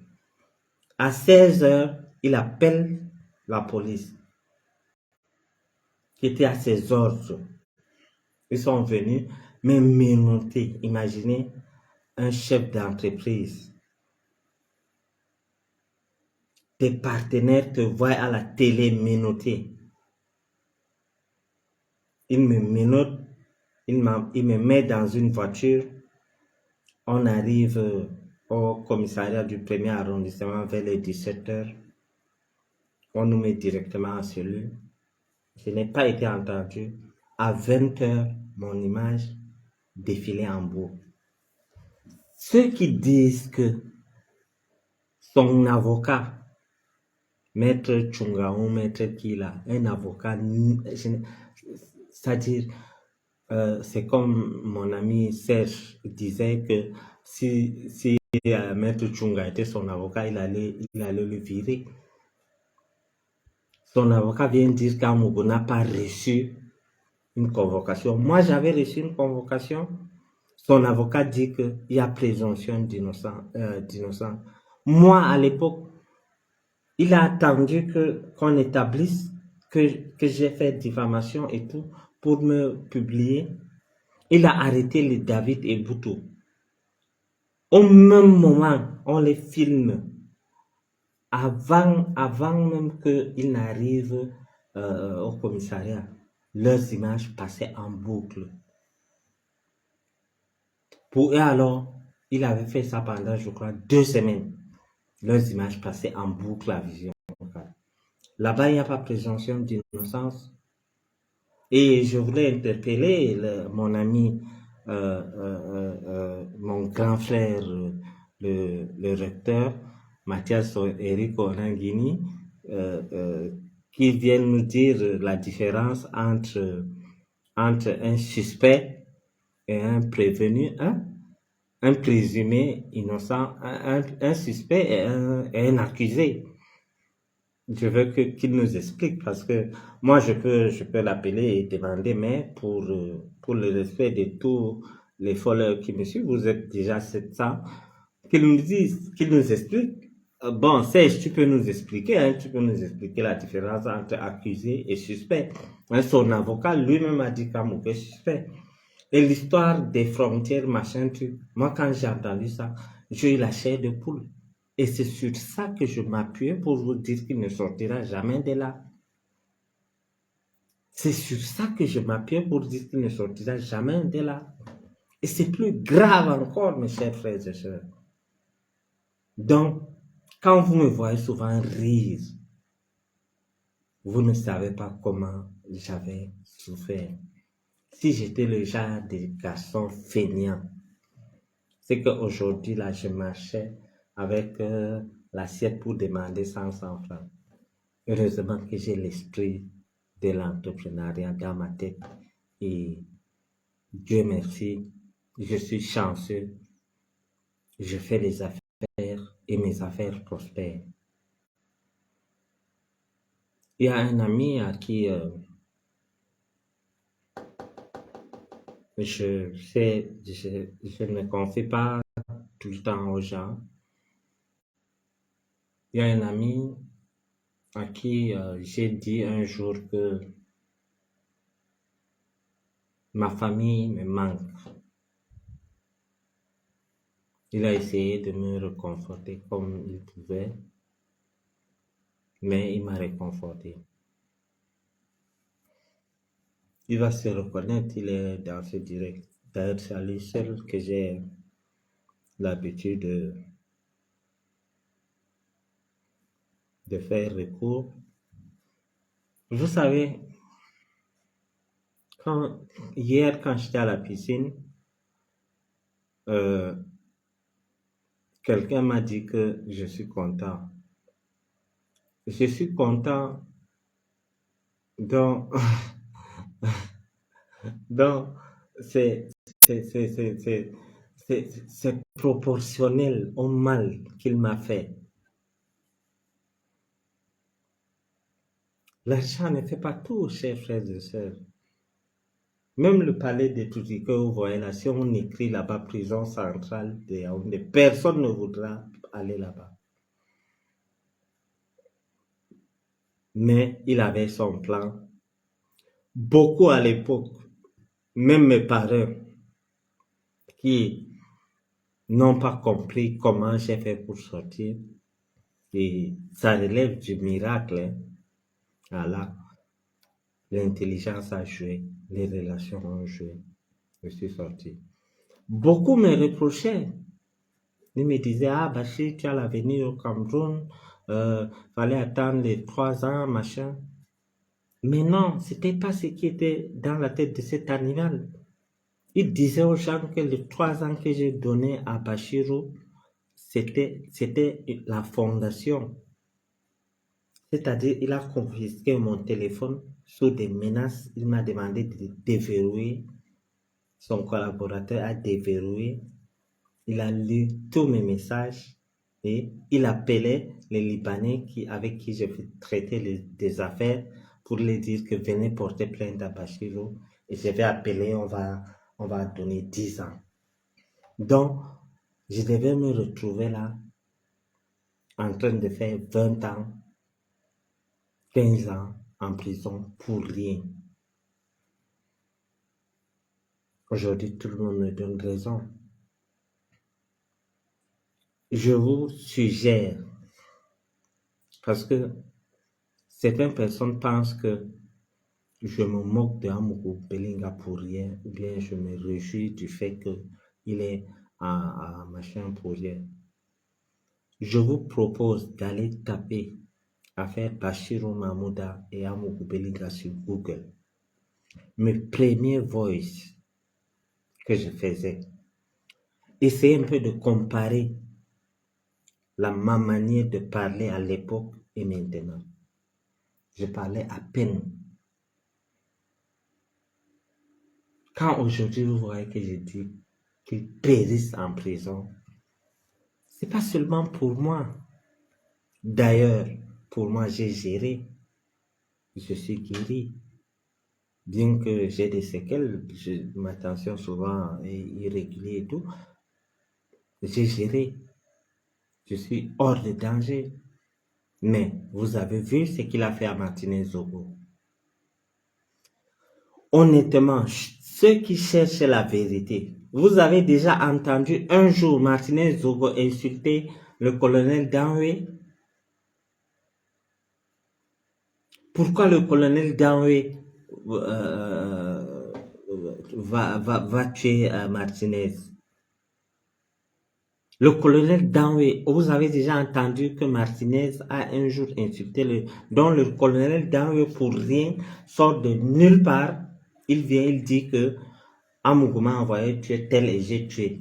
À 16h, il appelle la police qui était à ses ordres. Ils sont venus me menotter. Imaginez un chef d'entreprise. Tes partenaires te voient à la télé menotter. Il me menotte, il me met dans une voiture. On arrive au commissariat du 1er arrondissement vers les 17h. On nous met directement en cellule. Je n'ai pas été entendu. À 20h, mon image défilait en beau. Ceux qui disent que son avocat, Maître Tchungaou, Maître Kila, un avocat, c'est-à-dire, c'est comme mon ami Serge disait que si Maître Tchunga était son avocat, il allait le virer. Son avocat vient dire qu'Amogo n'a pas reçu une convocation. Moi, j'avais reçu une convocation. son avocat dit qu'il y a présomption d'innocence. Moi, à l'époque, il a attendu qu'on établisse que j'ai fait diffamation et tout pour me publier. Il a arrêté les David et Boutou. Au même moment, on les filme. Avant même qu'ils n'arrivent au commissariat, leurs images passaient en boucle. Et alors, il avait fait ça pendant, je crois, 2 semaines. Leurs images passaient en boucle à vision. Là-bas, il n'y a pas présomption d'innocence. Et je voulais interpeller mon ami, mon grand frère, le recteur, Mathias Eric Orangini, qui vient nous dire la différence entre un suspect et un prévenu, un présumé innocent, un suspect et un accusé. Je veux qu'il nous explique parce que moi je peux l'appeler et demander, mais pour le respect de tous les followers qui me suivent, vous êtes déjà 700, qu'il nous dise, qu'il nous explique. Bon, Serge, tu peux nous expliquer, tu peux nous expliquer la différence entre accusé et suspect. Son avocat lui-même a dit qu'Amouk est suspect. Et l'histoire des frontières, machin, truc. Moi, quand j'ai entendu ça, j'ai eu la chair de poule. Et c'est sur ça que je m'appuie pour vous dire qu'il ne sortira jamais de là. C'est sur ça que je m'appuie pour dire qu'il ne sortira jamais de là. Et c'est plus grave encore, mes chers frères et sœurs. Donc, quand vous me voyez souvent rire, vous ne savez pas comment j'avais souffert. Si j'étais le genre de garçon feignant, c'est qu'aujourd'hui, là, je marchais avec l'assiette pour demander 500 francs. Heureusement que j'ai l'esprit de l'entrepreneuriat dans ma tête. Et Dieu merci, je suis chanceux. Je fais des affaires et mes affaires prospèrent. Il y a un ami à qui je ne confie pas tout le temps aux gens. Il y a un ami à qui j'ai dit un jour que ma famille me manque. Il a essayé de me réconforter comme il pouvait, mais il m'a réconforté. Il va se reconnaître, il est dans ce direct. D'ailleurs, c'est à lui seul que j'ai l'habitude de faire recours. Vous savez, hier, quand j'étais à la piscine, quelqu'un m'a dit que je suis content. Je suis content donc c'est proportionnel au mal qu'il m'a fait. L'argent ne fait pas tout, chers frères et sœurs. Même le palais de Touti que vous voyez là, si on écrit là-bas prison centrale de Yaoundé, personne ne voudra aller là-bas. Mais il avait son plan. Beaucoup à l'époque, même mes parents, qui n'ont pas compris comment j'ai fait pour sortir, et ça relève du miracle. Voilà. L'intelligence a joué, les relations ont joué. Je suis sorti. Beaucoup me reprochaient. Ils me disaient, ah, Bachir, tu as l'avenir au Cameroun, fallait attendre les 3 ans, machin. Mais non, c'était pas ce qui était dans la tête de cet animal. Il disait aux gens que les 3 ans que j'ai donné à Bachirou, c'était la fondation. C'est-à-dire, il a confisqué mon téléphone sous des menaces. Il m'a demandé de déverrouiller. Son collaborateur a déverrouillé. Il a lu tous mes messages et il appelait les Libanais avec qui je traitais des affaires pour les dire que venez porter plainte à Bachirou et je vais appeler, on va donner 10 ans. Donc, je devais me retrouver là, en train de faire 20 ans, 15 ans en prison pour rien. Aujourd'hui, tout le monde me donne raison. Je vous suggère, parce que certaines personnes pensent que je me moque de Amougou Belinga pour rien, ou bien je me réjouis du fait qu'il est à machin pour rien. Je vous propose d'aller taper à faire Bachirou Mahmouda et Amougou Belinga sur Google. Mes premiers voice que je faisais. Essayez un peu de comparer ma manière de parler à l'époque et maintenant. Je parlais à peine. Quand aujourd'hui vous voyez que je dis qu'ils périssent en prison, c'est pas seulement pour moi. D'ailleurs, pour moi, j'ai géré. Je suis guéri. Bien que j'ai des séquelles, ma tension souvent est irrégulière et tout, j'ai géré. Je suis hors de danger. Mais vous avez vu ce qu'il a fait à Martinez Zogo. Honnêtement, ceux qui cherchent la vérité, vous avez déjà entendu un jour Martinez Zogo insulter le colonel Danwe? Pourquoi le colonel Danwe va tuer Martinez? Le colonel Danwe, vous avez déjà entendu que Martinez a un jour insulté dont le colonel Danwe pour rien sort de nulle part. Il vient, il dit que Amougou m'a envoyé tuer tel et j'ai tué.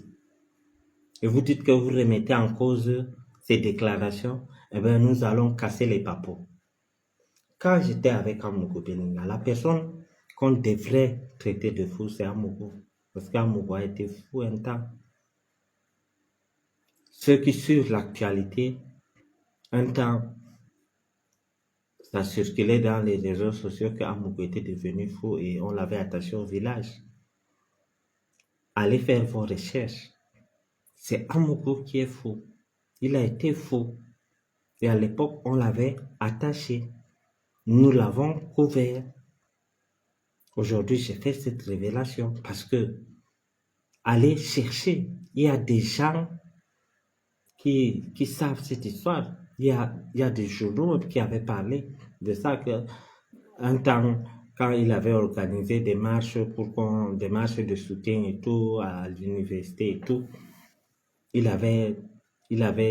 Et vous dites que vous remettez en cause ces déclarations. Eh bien, nous allons casser les papeaux. Quand j'étais avec Amougou Belinga, la personne qu'on devrait traiter de fou, c'est Amougou. Parce qu'Amougou a été fou un temps. Ceux qui suivent l'actualité, un temps, ça circulait dans les réseaux sociaux qu'Amougou était devenu fou et on l'avait attaché au village. Allez faire vos recherches. C'est Amougou qui est fou. Il a été fou. Et à l'époque, on l'avait attaché. Nous l'avons couvert. Aujourd'hui, j'ai fait cette révélation parce que allez chercher. Il y a des gens qui savent cette histoire. Il y a des journaux qui avaient parlé de ça que un temps, quand il avait organisé des marches des marches de soutien et tout à l'université et tout, il avait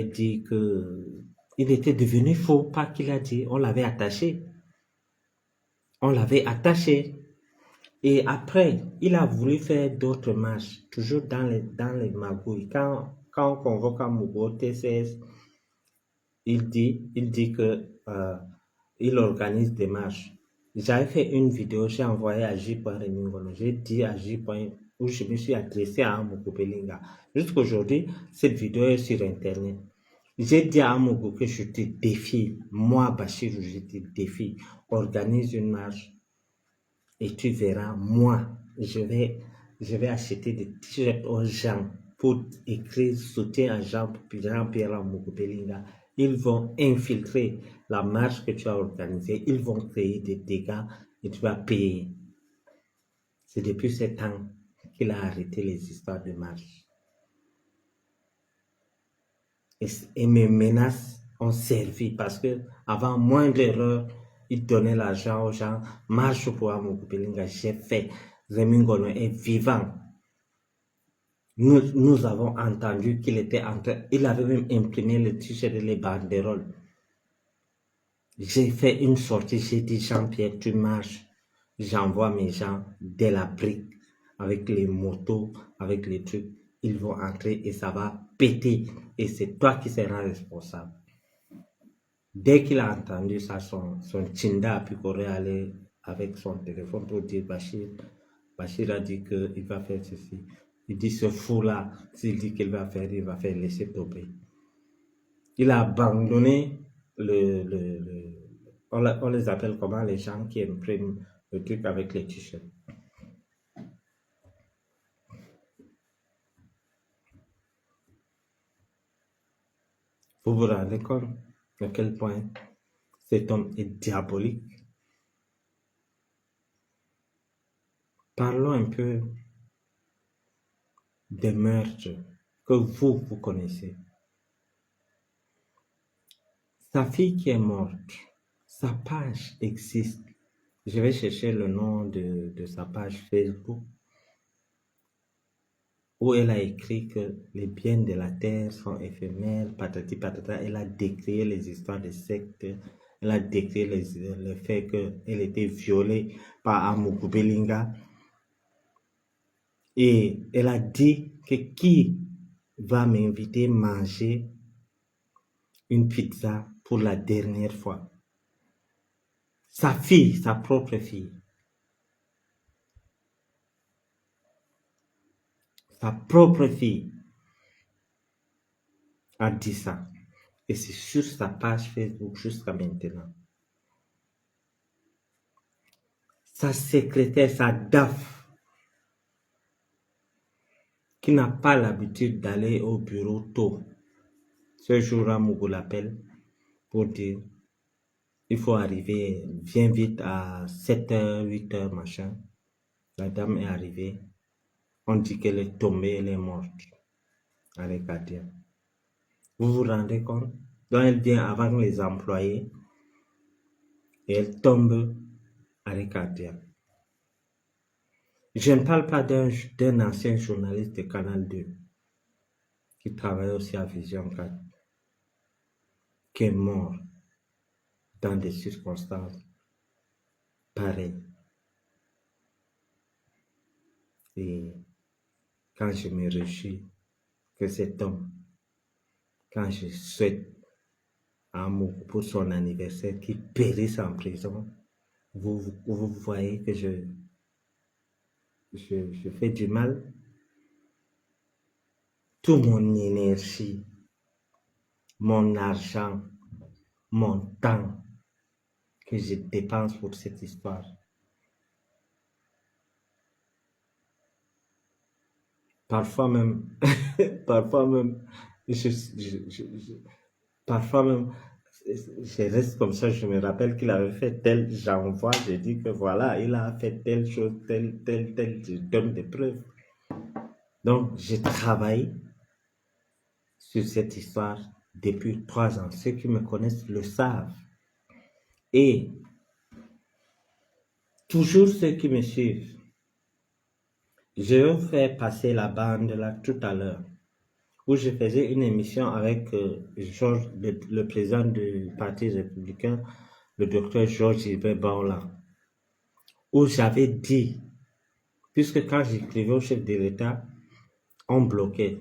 dit que il était devenu faux, pas qu'il a dit, on l'avait attaché. On l'avait attaché. Et après, il a voulu faire d'autres marches, toujours dans les magouilles. Quand on convoque Amougou au TCS, il dit que il organise des marches. J'avais fait une vidéo, j'ai envoyé à J. Remingolo. J'ai dit à J. où je me suis adressé à Amougou Belinga. Jusqu'aujourd'hui, cette vidéo est sur Internet. J'ai dit à Amougou que je te défie, moi, Bachir, je te défie, organise une marche et tu verras, moi, je vais acheter des t-shirts aux gens pour écrire soutien à Jean-Pierre Amougou Belinga. Ils vont infiltrer la marche que tu as organisée, ils vont créer des dégâts et tu vas payer. C'est depuis ce temps qu'il a arrêté les histoires de marche. Et mes menaces ont servi parce que avant moindre erreur, il donnait l'argent aux gens. Marche pour Amougou Belinga, j'ai fait. Remingolo est vivant. Nous avons entendu qu'il était en train, il avait même imprimé le t-shirt et les banderoles. J'ai fait une sortie, j'ai dit Jean-Pierre, tu marches. J'envoie mes gens dès la brique, avec les motos, avec les trucs. Ils vont entrer et ça va péter. Et c'est toi qui seras responsable. Dès qu'il a entendu ça, son Tinda a pu courir aller avec son téléphone pour dire Bachir. Bachir a dit qu'il va faire ceci. Il dit ce fou-là, s'il dit qu'il va faire, il va faire laisser tomber. Il a abandonné on les appelle comment, les gens qui impriment le truc avec les t-shirts. Vous vous rendez compte à quel point cet homme est diabolique? Parlons un peu des meurtres que vous connaissez. Sa fille qui est morte, sa page existe. Je vais chercher le nom de sa page Facebook où elle a écrit que les biens de la terre sont éphémères, patati patata. Elle a décrié les histoires de sectes, elle a décrié le fait qu'elle était violée par Amuku Belinga. Et elle a dit que qui va m'inviter à manger une pizza pour la dernière fois? Sa fille, sa propre fille. Sa propre fille a dit ça. Et c'est sur sa page Facebook jusqu'à maintenant. Sa secrétaire, sa DAF, qui n'a pas l'habitude d'aller au bureau tôt. Ce jour-là, Mougou l'appelle pour dire, il faut arriver, viens vite à 7h, 8h, machin. La dame est arrivée. On dit qu'elle est tombée, elle est morte. Avec Katia. Vous vous rendez compte? Donc elle vient avant les employés et elle tombe avec Katia. Je ne parle pas d'un ancien journaliste de Canal 2 qui travaille aussi à Vision 4, qui est mort dans des circonstances pareilles. Et quand je me réjouis que cet homme, quand je souhaite un mot pour son anniversaire, qu'il périsse en prison, vous voyez que je fais du mal. Toute mon énergie, mon argent, mon temps que je dépense pour cette histoire. Parfois même, parfois même, parfois même, je reste comme ça, je me rappelle qu'il avait fait tel, j'envoie, je dis que voilà, il a fait telle chose, telle, je donne des preuves. Donc, je travaille sur cette histoire depuis 3 ans. Ceux qui me connaissent le savent. Et toujours ceux qui me suivent, je vais vous faire passer la bande là tout à l'heure, où je faisais une émission avec Georges, le président du Parti républicain, le docteur Georges Gilbert Baola, où j'avais dit, puisque quand j'écrivais au chef de l'État, on bloquait.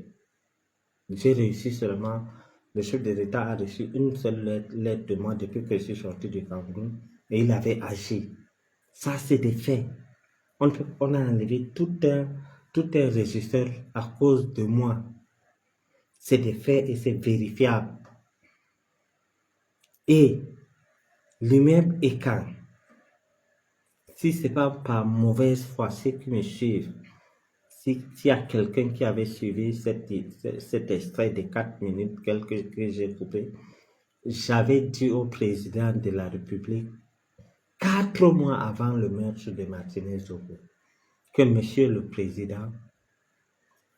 J'ai réussi seulement, le chef de l'État a reçu une seule lettre de moi depuis que je suis sorti du Cameroun, et il avait agi. Ça, c'est des faits. On a enlevé tout un régisseur à cause de moi. C'est des faits et c'est vérifiable. Et l'immeuble est quand? Si ce n'est pas par mauvaise foi, ceux qui me suivent, s'il y a quelqu'un qui avait suivi cet extrait de 4 minutes que j'ai coupé, j'avais dit au président de la République, 4 mois avant le meurtre de Martinez Zogo, que Monsieur le Président,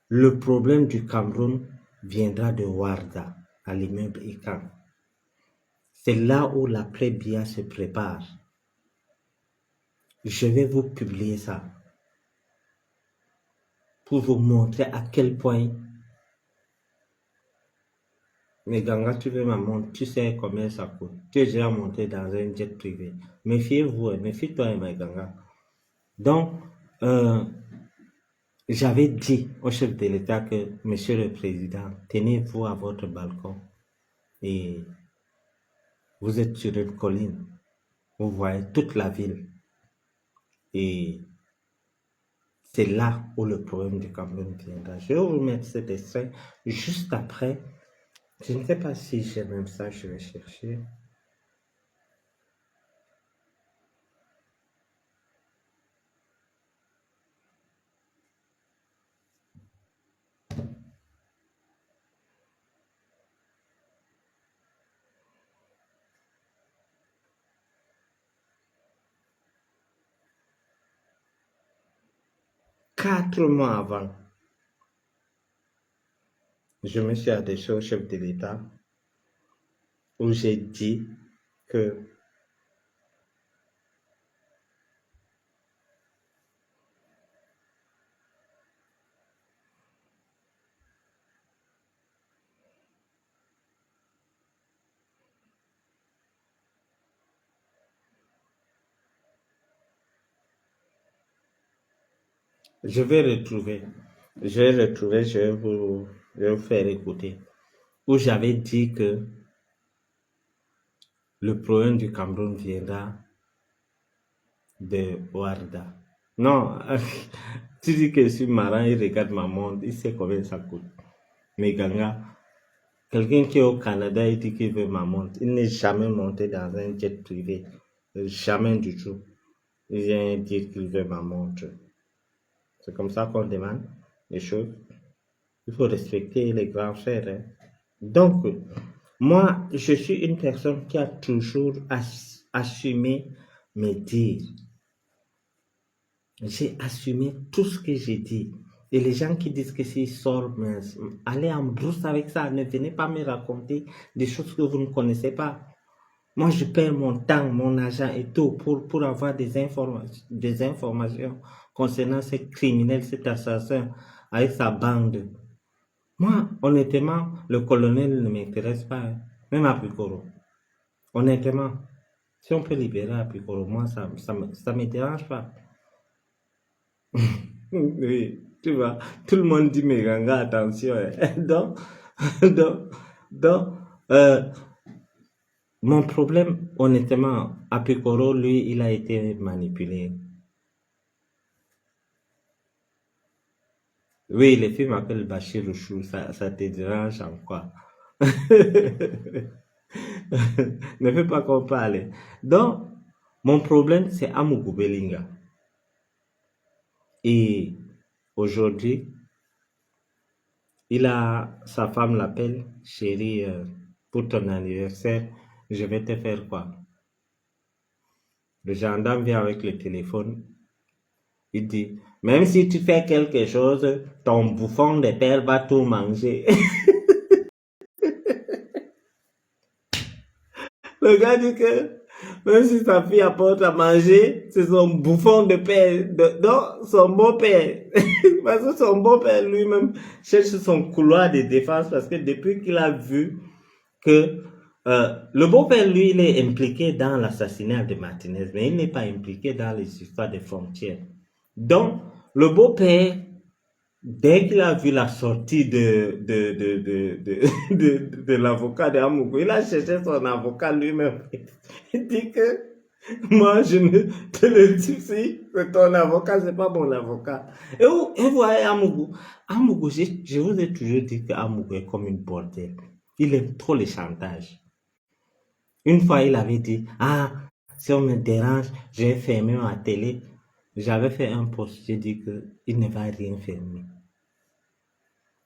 le problème du Cameroun viendra de Ouarda, à l'immeuble Ikan. C'est là où l'après-Bia se prépare. Je vais vous publier ça pour vous montrer à quel point. Mais Ganga, tu veux ma montre, tu sais combien ça coûte. Tu es déjà monté dans un jet privé. Méfiez-vous, méfie-toi, ma Ganga. Donc, j'avais dit au chef de l'État que, Monsieur le Président, tenez-vous à votre balcon et vous êtes sur une colline. Vous voyez toute la ville. Et c'est là où le problème du Cameroun viendra. Je vais vous mettre cet extrait juste après. Je ne sais pas si j'ai même ça, je vais chercher. 4 mois avant, je me suis adressé au chef de l'État où j'ai dit que je vais retrouver, je vais vous faire écouter, où j'avais dit que le problème du Cameroun viendra de Ouarda. Non, tu dis que je suis marrant, il regarde ma montre, il sait combien ça coûte. Mais Ganga, quelqu'un qui est au Canada, il dit qu'il veut ma montre. Il n'est jamais monté dans un jet privé. Jamais du tout. Il vient dire qu'il veut ma montre. C'est comme ça qu'on demande les choses. Il faut respecter les grands frères. Hein. Donc, moi, je suis une personne qui a toujours assumé mes dires. J'ai assumé tout ce que j'ai dit. Et les gens qui disent que s'ils sortent, allez en brousse avec ça. Ne venez pas me raconter des choses que vous ne connaissez pas. Moi, je perds mon temps, mon argent et tout pour avoir des informations concernant ce criminel, cet assassin avec sa bande. Moi, honnêtement, le colonel ne m'intéresse pas, hein. Même à Picoro. Honnêtement, si on peut libérer à Picoro, moi, ça me dérange pas. Oui, tu vois, tout le monde dit, mais Ganga, attention. Hein. Donc, mon problème, honnêtement, à Picoro, lui, il a été manipulé. Oui, les filles m'appellent Bachir Rouchou, ça te dérange en quoi? Ne fais pas qu'on parle. Donc, mon problème, c'est Amougou Belinga. Et aujourd'hui, sa femme l'appelle, chérie, pour ton anniversaire, je vais te faire quoi? Le gendarme vient avec le téléphone. Il dit, même si tu fais quelque chose, ton bouffon de père va tout manger. Le gars dit que même si sa fille apporte à manger, c'est son bouffon de père, donc son beau-père. Parce que son beau-père lui-même cherche son couloir de défense parce que depuis qu'il a vu que le beau-père, lui, il est impliqué dans l'assassinat de Martinez, mais il n'est pas impliqué dans les histoires des frontières. Donc, le beau-père, dès qu'il a vu la sortie de l'avocat de Amougou, il a cherché son avocat lui-même. Il dit que moi, je ne te le dis si c'est ton avocat, c'est pas mon avocat. Et vous voyez Amougou, je vous ai toujours dit que Amougou est comme une bordelle. Il aime trop les chantages. Une fois, il avait dit, si on me dérange, je vais fermer ma télé. J'avais fait un post, j'ai dit qu'il ne va rien fermer.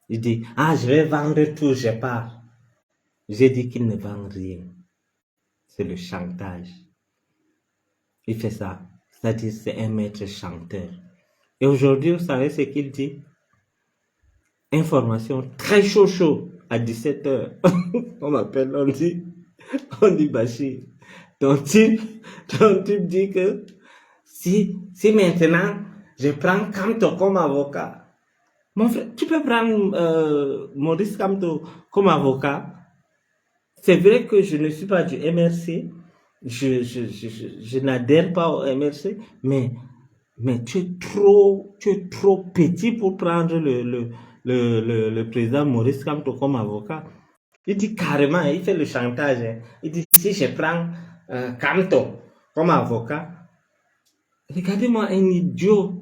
Il dit, je vais vendre tout, je pars. J'ai dit qu'il ne vend rien. C'est le chantage. Il fait ça. C'est-à-dire, c'est un maître chanteur. Et aujourd'hui, vous savez ce qu'il dit? Information très chaud à 17h. On m'appelle, on dit Bachir. Ton type dit que si maintenant je prends Kamto comme avocat, mon frère, tu peux prendre Maurice Kamto comme avocat. C'est vrai que je ne suis pas du MRC, je n'adhère pas au MRC, mais tu es trop petit pour prendre le président Maurice Kamto comme avocat. Il dit carrément, il fait le chantage. Hein. Il dit, si je prends Kamto comme avocat, regardez-moi un idiot.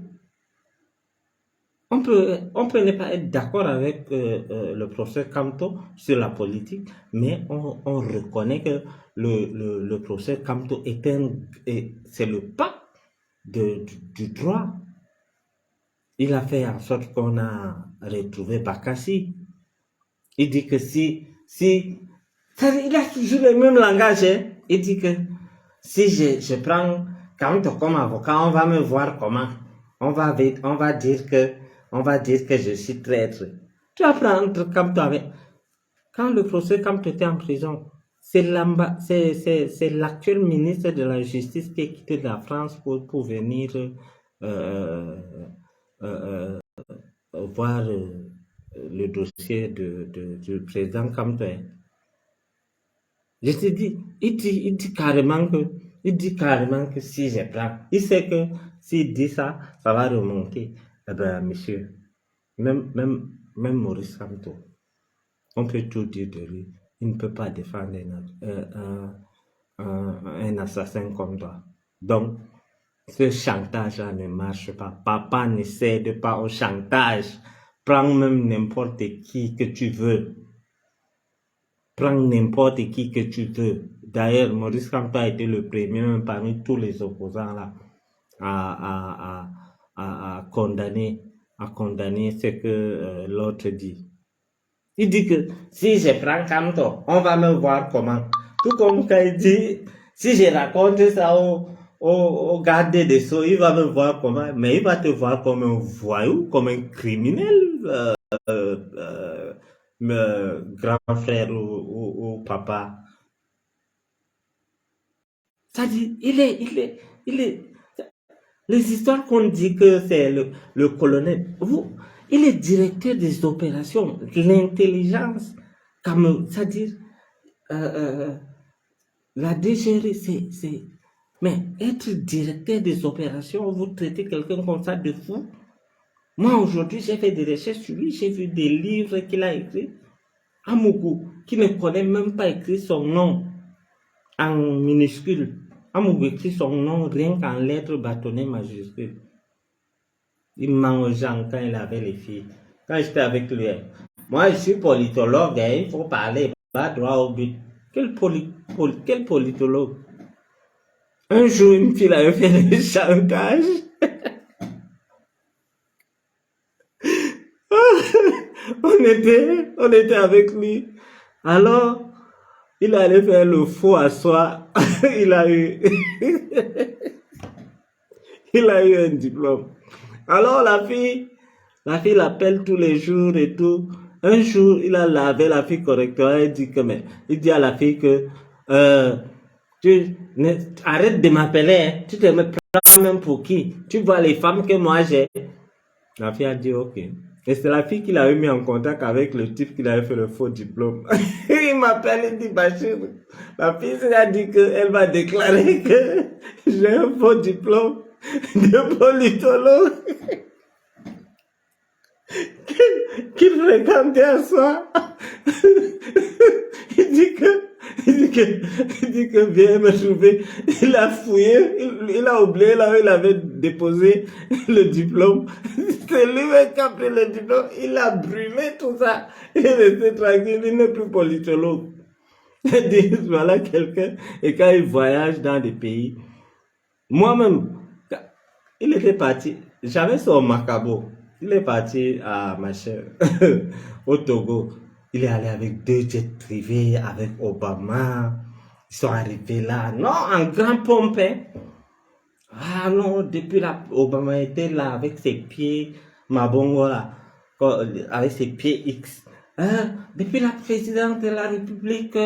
On peut ne pas être d'accord avec le professeur Kamto sur la politique, mais on reconnaît que le professeur Kamto c'est le pape du droit. Il a fait en sorte qu'on a retrouvé Bakassi. Il dit que il a toujours le même langage. Hein. Il dit que si je prends Kamto comme avocat, on va me voir comment. on va dire que je suis traître. Tu vas prendre comme toi avec. Quand le procès, comme tu étais en prison, c'est l'actuel ministre de la Justice qui est quitté de la France pour venir euh, euh, voir le dossier du président comme toi. Je te dis, il dit carrément que si je prends, il sait que s'il dit ça, ça va remonter. Eh ben, monsieur, même Maurice Kamto, on peut tout dire de lui. Il ne peut pas défendre un assassin comme toi. Donc, ce chantage-là ne marche pas. Papa ne cède pas au chantage. Prends même n'importe qui que tu veux. Prends n'importe qui que tu veux. D'ailleurs, Maurice Kamto a été le premier, même parmi tous les opposants là, à condamner ce que l'autre dit. Il dit que si je prends Kamto, on va me voir comment. Tout comme quand il dit, si je raconte ça au garde des Sceaux, il va me voir comment. Mais il va te voir comme un voyou, comme un criminel, grand frère ou papa. Ça dit, il est. Les histoires qu'on dit que c'est le colonel, il est directeur des opérations, l'intelligence, c'est-à-dire, la DGRI, c'est. Mais être directeur des opérations, vous traitez quelqu'un comme ça de fou. Moi, aujourd'hui, j'ai fait des recherches sur lui, j'ai vu des livres qu'il a écrits. Amougou, qui ne connaît même pas écrit son nom en minuscule. Amougou écrit son nom rien qu'en lettres bâtonnées majuscules. Il ment aux gens quand il avait les filles. Quand j'étais avec lui, moi je suis politologue, il faut parler, pas droit au but. Quel politologue? Un jour, une fille avait fait le chantage. on était avec lui. Alors, il allait faire le faux à soi. il a eu un diplôme. Alors, la fille l'appelle tous les jours et tout. Un jour, il a lavé la fille correctement. Il dit à la fille que, arrête de m'appeler, hein. Tu te me prends même pour qui? Tu vois les femmes que moi j'ai. La fille a dit ok. Et c'est la fille qui l'avait mis en contact avec le type qui avait fait le faux diplôme. Il m'appelle, il dit Bachir. La fille a dit qu'elle va déclarer que j'ai un faux diplôme de politologue qu'il fréquentait à soi. Il dit que viens me trouver. Il a fouillé, il a oublié là où il avait déposé le diplôme. C'est lui qui a pris le diplôme. Il a brûlé tout ça. Il est resté tranquille, il n'est plus politologue. Il dit voilà quelqu'un. Et quand il voyage dans des pays, moi-même, il était parti, j'avais son macabo. Il est parti à au Togo. Il est allé avec 2 jets privés, avec Obama. Ils sont arrivés là. Non, en grand pompe. Ah non, depuis là, Obama était là avec ses pieds, Mabongo là, avec ses pieds X. Depuis la présidente de la République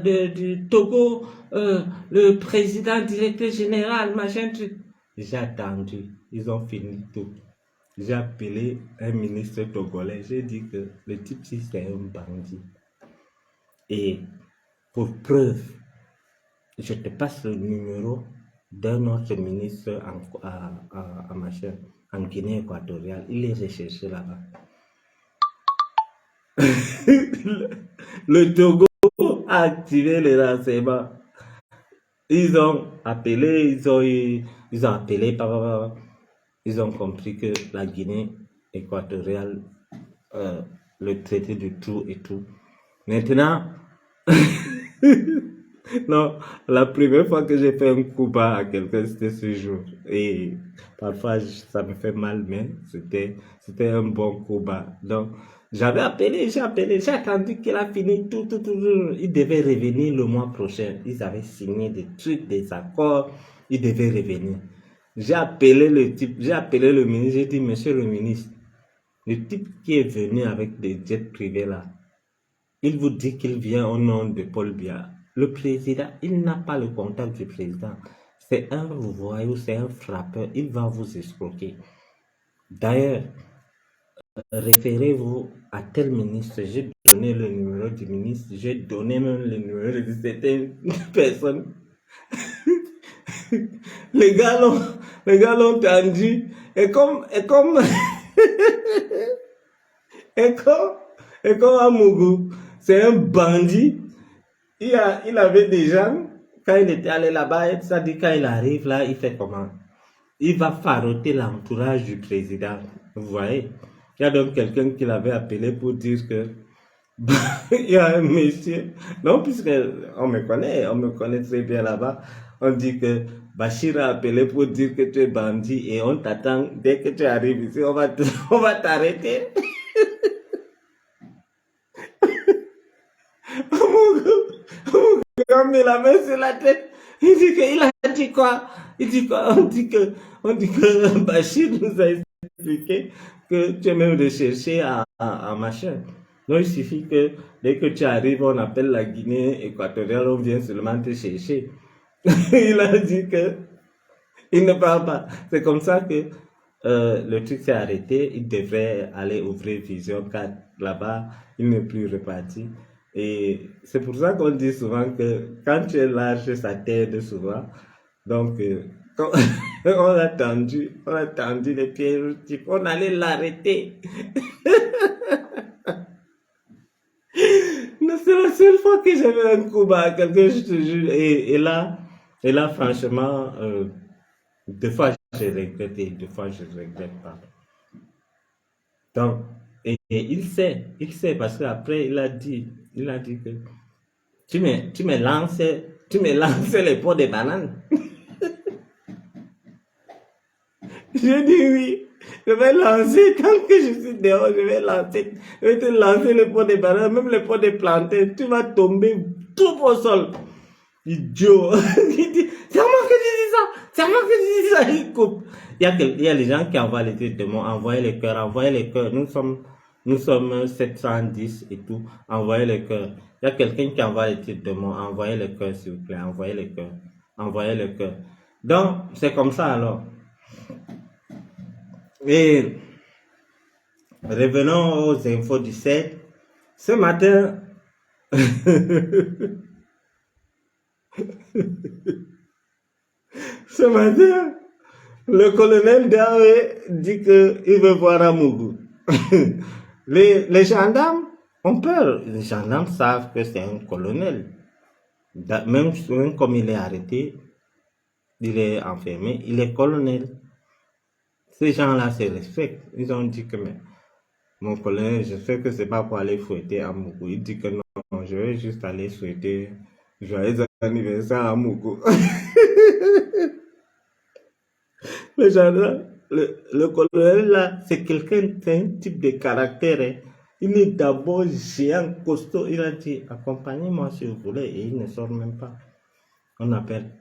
du Togo, le président directeur général, machin truc. J'ai attendu, ils ont fini tout. J'ai appelé un ministre togolais, j'ai dit que le type c'est un bandit. Et pour preuve, je te passe le numéro d'un autre ministre en Guinée équatoriale. Il est recherché là-bas. Le Togo a activé les renseignements. Ils ont appelé, ils ont compris que la Guinée équatoriale, le traité de tout et tout. Maintenant, non, la première fois que j'ai fait un coup bas à quelqu'un, c'était ce jour. Et parfois, ça me fait mal, mais c'était un bon coup bas. Donc, j'ai attendu qu'il a fini tout. Il devait revenir le mois prochain. Ils avaient signé des trucs, des accords. Il devait revenir. J'ai appelé le type, j'ai appelé le ministre, j'ai dit, monsieur le ministre, le type qui est venu avec des jets privés là, il vous dit qu'il vient au nom de Paul Biya. Le président, il n'a pas le contact du président. C'est un voyou, c'est un frappeur, il va vous escroquer. D'ailleurs, référez-vous à tel ministre. J'ai donné le numéro du ministre, j'ai donné même le numéro de certaines personnes. Les gars l'ont tendu. Et comme, et comme Amougou, c'est un bandit. Il avait des gens, quand il était allé là-bas, ça dit quand il arrive là, il fait comment? Il va faroter l'entourage du président. Vous voyez? Il y a donc quelqu'un qui l'avait appelé pour dire que il y a un monsieur. Non, puisque on me connaît très bien là-bas. On dit que Bachir a appelé pour dire que tu es bandit et on t'attend. Dès que tu arrives ici, on va t'arrêter. On met la main sur la tête. Il dit qu'il a dit quoi? Il dit quoi? On dit que Bachir nous a expliqué que tu es même recherché à machin. Donc il suffit que dès que tu arrives, on appelle la Guinée équatoriale, on vient seulement te chercher. Il a dit que il ne parle pas. C'est comme ça que le truc s'est arrêté. Il devrait aller ouvrir Vision 4 là-bas. Il n'est plus reparti. Et c'est pour ça qu'on dit souvent que quand tu es large, ça t'aide souvent. Donc, on a tendu les pieds, on allait l'arrêter. Non, c'est la seule fois que j'avais un coup à quelqu'un, je te jure. Et là, franchement, deux fois j'ai regretté, deux fois je ne regrette pas. Donc, et il sait parce qu'après il a dit que tu me lances les pots de bananes. Je dis oui, je vais lancer, tant que je suis dehors, je vais te lancer les pots de bananes, même les pots de plantain, tu vas tomber tout au sol. Idiot. Il dit, c'est moi que tu dis ça, c'est moi que tu dis ça, il coupe. Il y a les gens qui envoient les trucs de moi, envoyez les cœurs, nous sommes 710 et tout, envoyez les cœurs. Il y a quelqu'un qui envoie les trucs de moi, envoyez les cœurs s'il vous plaît, envoyez les cœurs. Donc, c'est comme ça alors. Et revenons aux infos du 7. Ce matin, le colonel Dawe dit qu'il veut voir Amougou. Les gendarmes ont peur. Les gendarmes savent que c'est un colonel. Même comme il est arrêté, il est enfermé, il est colonel. Ces gens-là se respectent. Ils ont dit que mais, mon colonel, je sais que c'est pas pour aller fouetter Amougou. Il dit que non, je vais juste aller souhaiter joyeux anniversaire à Amougou. Le gendarme, le colonel là, c'est quelqu'un, c'est un type de caractère. Hein. Il est d'abord géant, costaud. Il a dit, accompagnez-moi si vous voulez. Et il ne sort même pas. On appelle.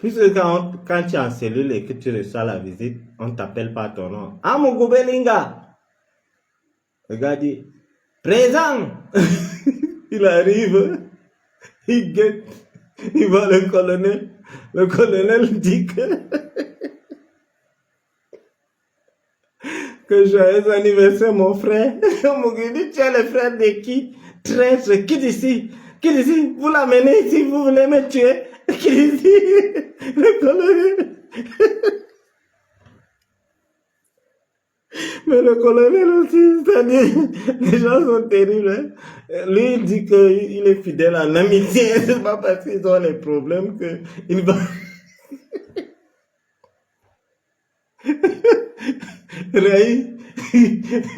Puisque quand tu es en cellule et que tu reçois la visite, on t'appelle par ton nom. Amougou Belinga. Le gars dit, présent. Il arrive, il guette, il voit le colonel. Le colonel dit que joyeux anniversaire mon frère. Amougou dit, tu es le frère de qui? Traître, quitte ici, vous l'amenez ici, vous voulez me tuer. Qui dit le colonel. Mais le colonel aussi, c'est-à-dire, les gens sont terribles. Hein? Lui, il dit qu'il est fidèle en amitié. C'est pas parce qu'ils ont les problèmes qu'il va. Raï,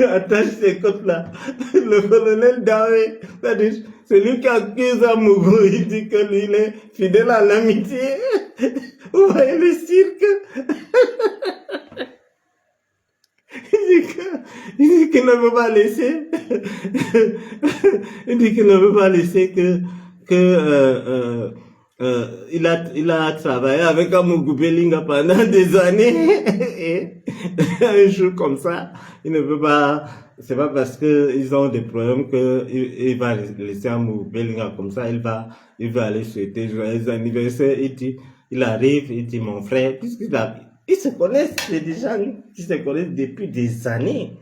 attache ses côtes là. Le colonel Dawe, c'est-à-dire, c'est lui qui accuse Amougou. Il dit que lui, il est fidèle à l'amitié. Vous voyez le cirque? Il dit qu'il ne veut pas laisser. Il dit qu'il ne veut pas laisser que il a travaillé avec Amougou Belinga pendant des années. Et un jour comme ça, il ne peut pas. C'est pas parce que ils ont des problèmes que il va laisser Amougou Belinga comme ça. Il va aller souhaiter joyeux anniversaire. Il arrive, il dit mon frère, ils se connaissent, c'est des gens qui se connaissent depuis des années.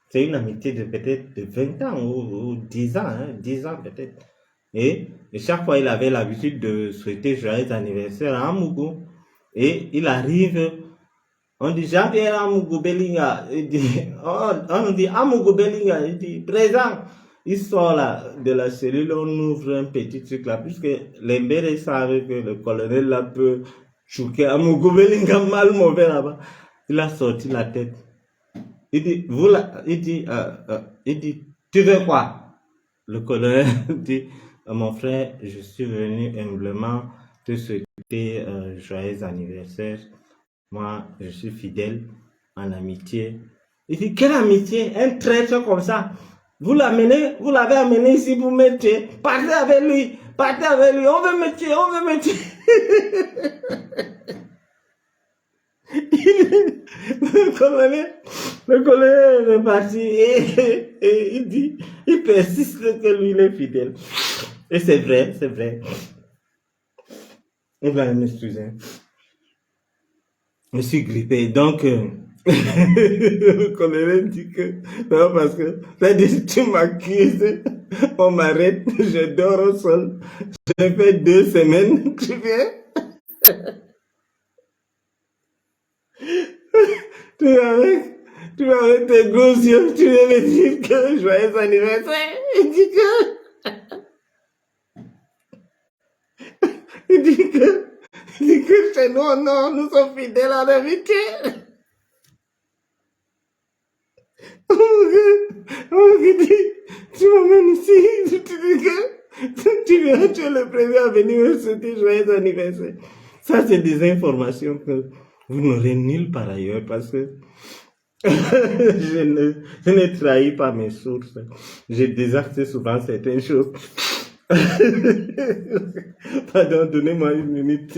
C'est une amitié de peut-être de 20 ans ou 10 ans, 10 ans peut-être. Et chaque fois, il avait l'habitude de souhaiter joyeux anniversaire à Amougou. Et il arrive, on dit Jean-Pierre Amougou Belinga. On dit Amougou Belinga. Il dit présent. Il sort là de la cellule, on ouvre un petit truc là, puisque les mbérés savent que le colonel là peut choquer Amougou Belinga mal mauvais là-bas. Il a sorti la tête. Il dit, il dit, tu veux quoi? Le colonel dit, mon frère, je suis venu humblement te souhaiter joyeux anniversaire. Moi, je suis fidèle en amitié. Il dit, quelle amitié? Un traître comme ça. Vous l'avez amené ici pour me tuer. Partez avec lui, on veut me tuer. Le colonel est parti et il dit, il persiste que lui il est fidèle. Et c'est vrai. Il va m'excuser. Je suis grippé, donc le colonel dit que non, parce que tu m'accuses, on m'arrête, je dors au sol, j'ai fait 2 semaines, tu viens. Tu avec tes gros yeux, tu viens me dire que joyeux anniversaire. Il dit que chez nous, non, nous sommes fidèles en amitié. Il dit, tu m'amènes ici, tu dis que tu es le premier à venir me souhaiter joyeux anniversaire. Ça, c'est des informations que vous n'aurez nulle part ailleurs parce que je ne trahis pas mes sources. Je désacte souvent certaines choses. Pardon, donnez-moi une minute.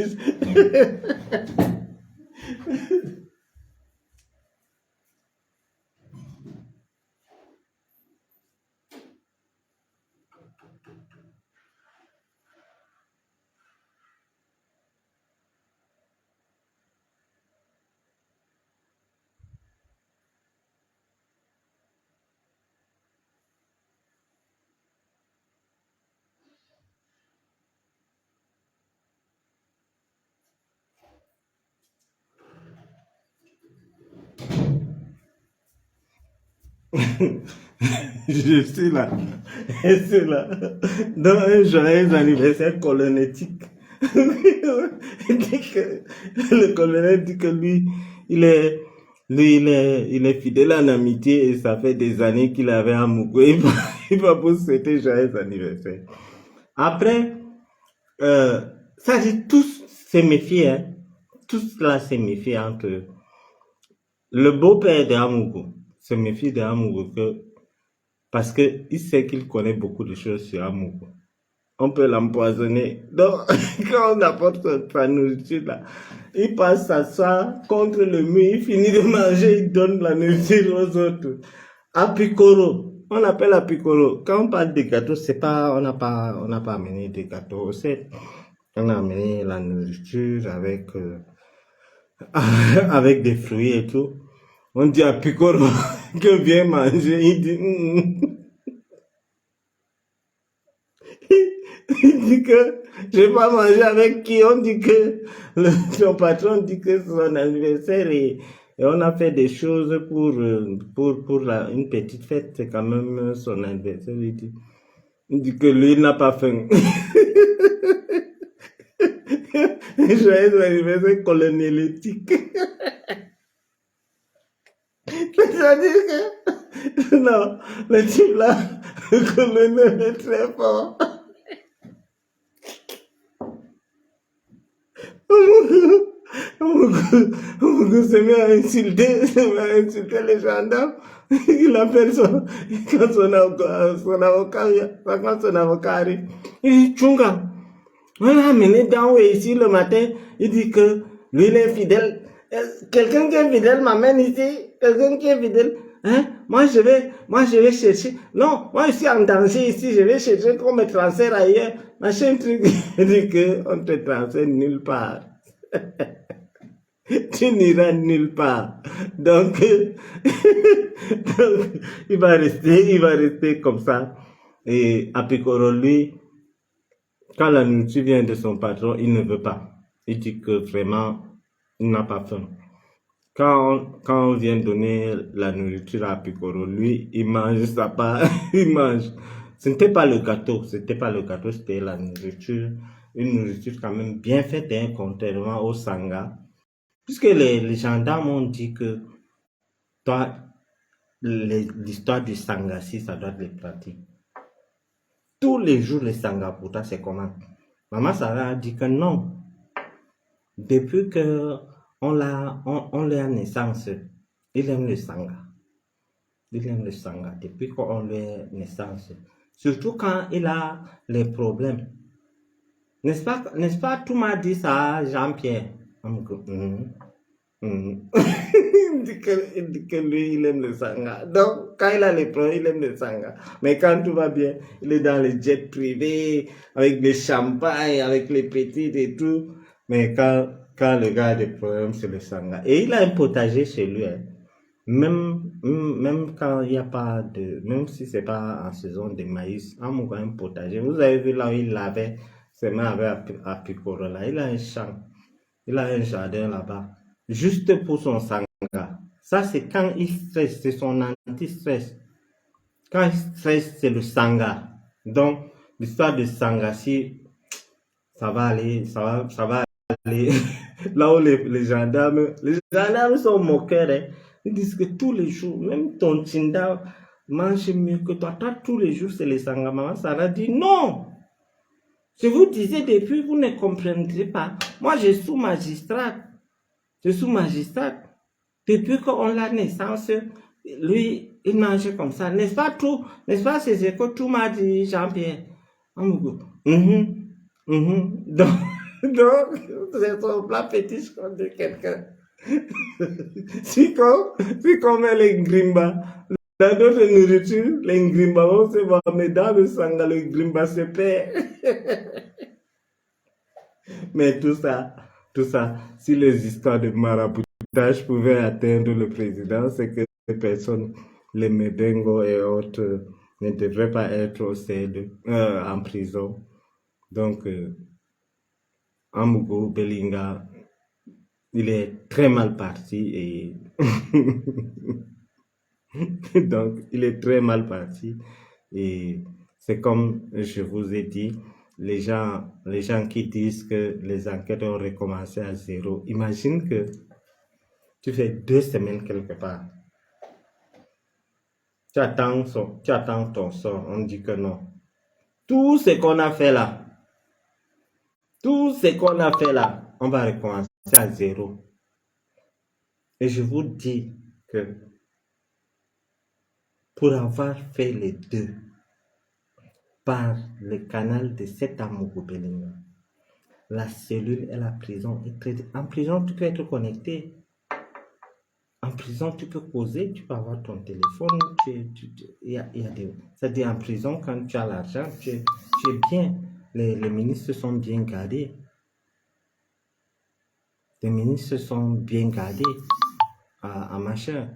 Je suis là. Dans un joyeux anniversaire colonétique. Le colonel dit que lui, il est fidèle en amitié et ça fait des années qu'il avait un Amougou. Il va pour souhaiter joyeux anniversaire. Après, ça dit tous s'est méfié, hein. Tout cela s'est méfié entre eux. Le beau-père de Amougou se méfie de Amougou parce qu'il sait qu'il connaît beaucoup de choses sur Amougou. On peut l'empoisonner. Donc, quand on apporte sa nourriture là, il passe s'asseoir contre le mur, il finit de manger, il donne la nourriture aux autres. À Picoro, on appelle à Picoro. Quand on parle de gâteaux, c'est pas, on n'a pas amené des gâteaux au set. On a amené la nourriture avec des fruits et tout. On dit à Picoro que viens manger, il dit il dit que je vais pas manger avec qui. On dit que son patron dit que c'est son anniversaire et on a fait des choses pour une petite fête. C'est quand même son anniversaire. Il dit que lui il n'a pas faim. Joyeux anniversaire colonélitique. C'est-à-dire que non, le type là, le colonel est très fort. On se met à insulter les gendarmes. Il appelle quand son avocat arrive. Il dit, Tchunga, On l'a amené d'en haut et ici le matin, il dit que lui, il est fidèle. Quelqu'un qui est fidèle m'amène ici. Quelqu'un qui est fidèle. Hein? Moi, je vais chercher. Non, moi, je suis en danger ici. Je vais chercher qu'on me transfère ailleurs. Machin truc. Il dit que on te transfère nulle part. Tu n'iras nulle part. Donc, donc, il va rester comme ça. Et Apicoro, lui, quand la nourriture vient de son patron, il ne veut pas. Il dit que vraiment, il n'a pas faim. Quand on vient donner la nourriture à Apicoro, lui, il mange sa part, il mange. Ce n'était pas le gâteau, c'était la nourriture. Une nourriture quand même bien faite, hein, contrairement au sangha. Puisque les gendarmes ont dit que toi, l'histoire du sangha, si ça doit être les pratiques. Tous les jours, les sangha, pour toi, c'est comment? Maman Sarah a dit que non. Depuis que on l'a naissance, il aime le sangha. Il aime le sangha depuis qu'on l'a naissance. Surtout quand il a les problèmes. N'est-ce pas, tout m'a dit ça, Jean-Pierre? Il dit que lui, il aime le sangha. Donc, quand il a les problèmes, il aime le sangha. Mais quand tout va bien, il est dans les jets privés, avec des champagnes, avec les petites et tout. Mais quand le gars a des problèmes, c'est le sangha. Et il a un potager chez lui. Hein. Même quand il n'y a pas de... Même si c'est pas en saison de maïs, un potager. Vous avez vu là où il lavait ses mains avec Apicoro là. Il a un champ. Il a un jardin là-bas. Juste pour son sangha. Ça, c'est quand il stresse, c'est son anti-stress. Quand il stresse, c'est le sangha. Donc, l'histoire de sangha, si ça va aller, ça va aller. Là où les gendarmes sont moqueurs. Hein. Ils disent que tous les jours, même ton Tinda mange mieux que toi. Toi, tous les jours, c'est les sangha. Maman Sarah dit non. Je vous disais depuis, vous ne comprendrez pas. Moi, je suis magistrat. Depuis qu'on l'a naissance, lui, il mange comme ça. N'est-ce pas tout? N'est-ce pas, c'est ce que tout m'a dit, Jean-Pierre? Donc, c'est son plat fétiche qu'on dit quelqu'un. si qu'on met les grimba, dans notre nourriture, les grimba, on se va, mais dans le sangha, le grimba se perd. Mais tout ça, si les histoires de maraboutage pouvaient atteindre le président, c'est que les personnes, les Mebengo et autres, ne devraient pas être au CED, en prison. Donc, Amugo Belinga, il est très mal parti et donc il est très mal parti et c'est comme je vous ai dit, les gens qui disent que les enquêtes ont recommencé à zéro. Imagine que tu fais 2 semaines quelque part. Tu attends ton sort. On dit que non. Tout ce qu'on a fait là, on va recommencer à zéro. Et je vous dis que pour avoir fait les deux, par le canal de cet Amogo Belinga, la cellule et la prison. En prison, tu peux être connecté. En prison, tu peux causer, tu peux avoir ton téléphone. C'est-à-dire en prison, quand tu as l'argent, tu es bien. Les ministres sont bien gardés. Les ministres sont bien gardés à machin.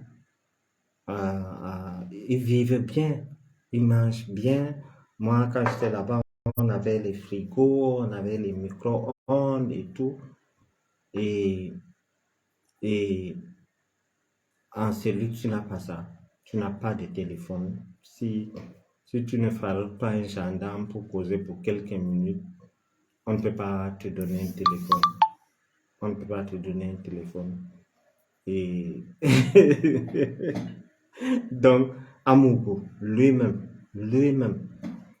Ils vivent bien. Ils mangent bien. Moi, quand j'étais là-bas, on avait les frigos, on avait les micro-ondes et tout. Et en cellule, tu n'as pas ça. Tu n'as pas de téléphone. Si tu ne frappes pas un gendarme pour causer pour quelques minutes, on ne peut pas te donner un téléphone. Et donc, Amugo, lui-même,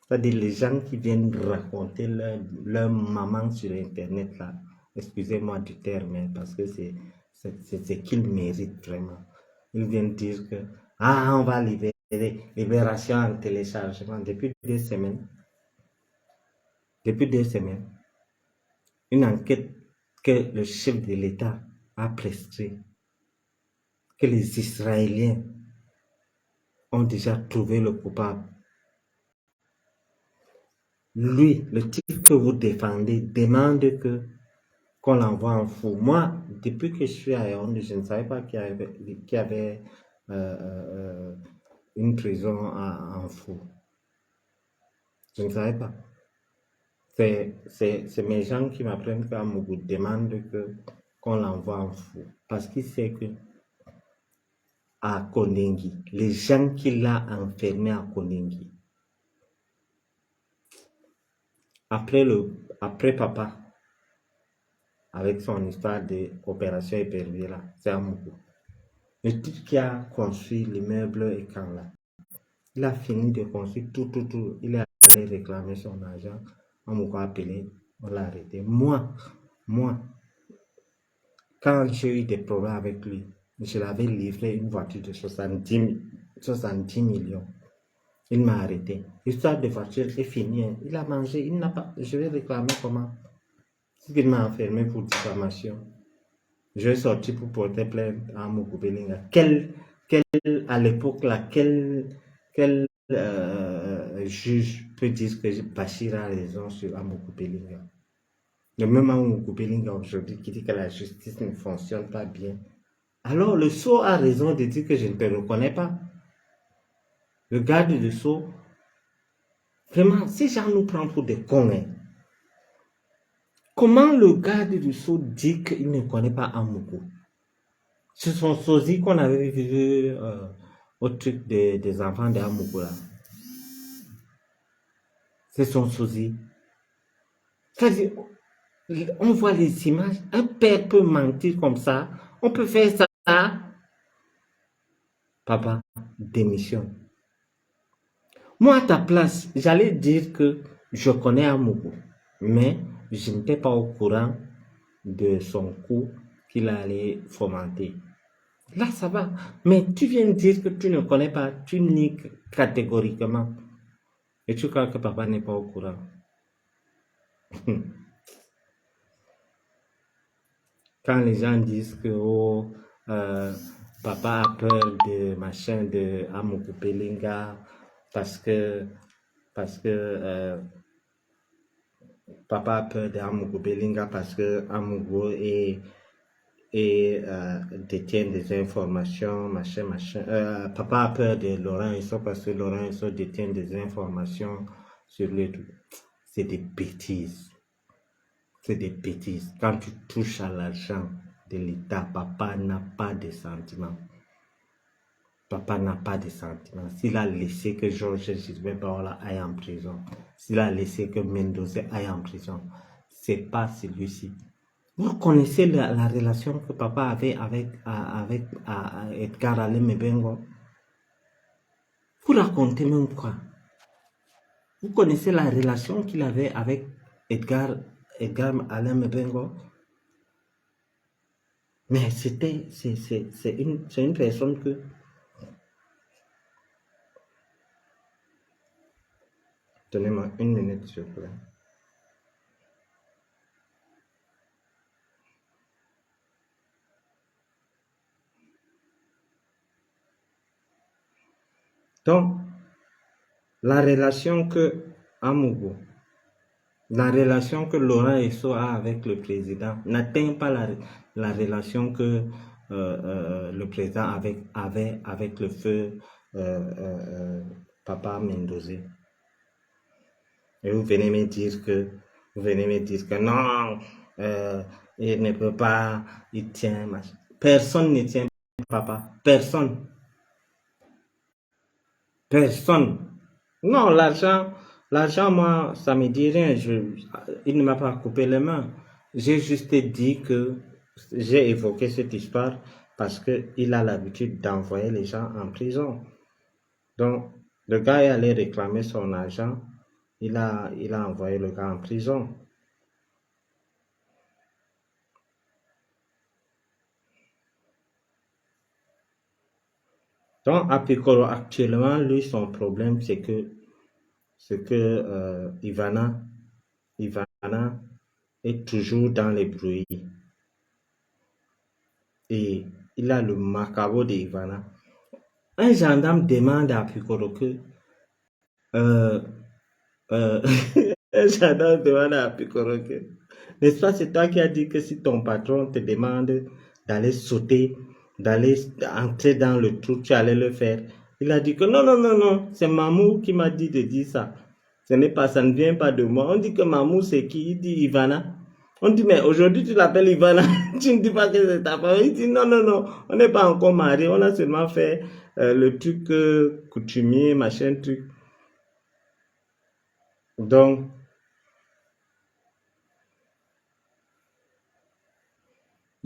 c'est-à-dire les gens qui viennent raconter leur maman sur Internet, là, excusez-moi du terme, parce que c'est ce qu'ils méritent vraiment. Ils viennent dire que, on va libérer, libération en téléchargement depuis 2 semaines. une enquête que le chef de l'État a prescrit, que les Israéliens ont déjà trouvé le coupable. Lui, le type que vous défendez, demande qu'on l'envoie en fou. Moi, depuis que je suis à Yaoundé, je ne savais pas qu'il y avait une prison en fou. Je ne savais pas. C'est mes gens qui m'apprennent qu'à Mougou demande qu'on l'envoie en fou. Parce qu'il sait que à Kondengi, les gens qu'il a enfermés à Kondengi, après papa, avec son histoire d'opération épervier là, c'est Amougou. Le type qui a construit l'immeuble et quand là, il a fini de construire tout. Il est allé réclamer son argent. Amougou a appelé, on l'a arrêté. Moi, quand j'ai eu des problèmes avec lui, je l'avais livré une voiture de 70 millions. Il m'a arrêté. L'histoire de voiture est finie. Il a mangé, il n'a pas. Je vais réclamer comment? Il m'a enfermé pour diffamation. Je vais sortir pour porter plainte à Amougou Belinga. À l'époque là, quel juge peut dire que Bachir a raison sur Amougou Belinga? Le même Amougou Belinga aujourd'hui qui dit que la justice ne fonctionne pas bien. Alors le Sceau a raison de dire que je ne te reconnais pas. Le garde de Sceau, vraiment, ces gens nous prennent pour des cons. Hein. Comment le garde du Sceau dit qu'il ne connaît pas Amougou? C'est son sosie qu'on avait vu au truc des enfants d'Amougou là. C'est son sosie. C'est-à-dire, on voit les images. Un père peut mentir comme ça. On peut faire ça. Papa, démissionne. Moi, à ta place, j'allais dire que je connais Amougou, mais je n'étais pas au courant de son coup qu'il allait fomenter. Là, ça va. Mais tu viens de dire que tu ne connais pas, tu nies catégoriquement. Et tu crois que papa n'est pas au courant. Quand les gens disent que papa a peur de machin de Amougou Belinga parce que papa a peur de Amougou Belinga parce que Amougou détient des informations, machin. Papa a peur de Laurent Husso parce que Laurent Husso détient des informations sur lui. C'est des bêtises. C'est des bêtises. Quand tu touches à l'argent de l'État, papa n'a pas de sentiments. Papa n'a pas de sentiments. S'il a laissé que Georges Gilbert Baola aille en prison, s'il a laissé que Mendoza aille en prison, c'est pas celui-ci. Vous connaissez la relation que papa avait avec Edgar Alain Mebengo? Vous racontez même quoi? Vous connaissez la relation qu'il avait avec Edgar Alain Mebengo? Mais c'est une personne que... Donnez-moi une minute, s'il vous plaît. Donc, la relation que Amougou, la relation que Laurent Husso a avec le président n'atteint pas la relation que le président avait avec le feu Papa Mendoza. Et vous venez me dire que non, il ne peut pas, il tient. Personne ne tient papa. Personne. Non, l'argent, moi, ça me dit rien. Il ne m'a pas coupé les mains. J'ai juste dit que j'ai évoqué cette histoire parce qu'il a l'habitude d'envoyer les gens en prison. Donc, le gars est allé réclamer son argent. Il a envoyé le gars en prison. Donc, à Piccolo, actuellement, lui, son problème, c'est que Ivana est toujours dans les bruits. Et il a le macabre de Ivana. Un gendarme demande à Picoro que euh, euh, un gendarme demande à Picoro que n'est-ce pas, c'est toi qui as dit que si ton patron te demande d'aller sauter, d'aller entrer dans le trou, tu allais le faire. Il a dit que non, non, non, non, c'est Mamou qui m'a dit de dire ça. Ce n'est pas, ça ne vient pas de moi. On dit que Mamou, c'est qui? Il dit Ivana. On dit, mais aujourd'hui, tu l'appelles Ivana. Tu ne dis pas que c'est ta femme. Il dit, non, non, non, on n'est pas encore mariés. On a seulement fait le truc coutumier, machin, truc. Donc,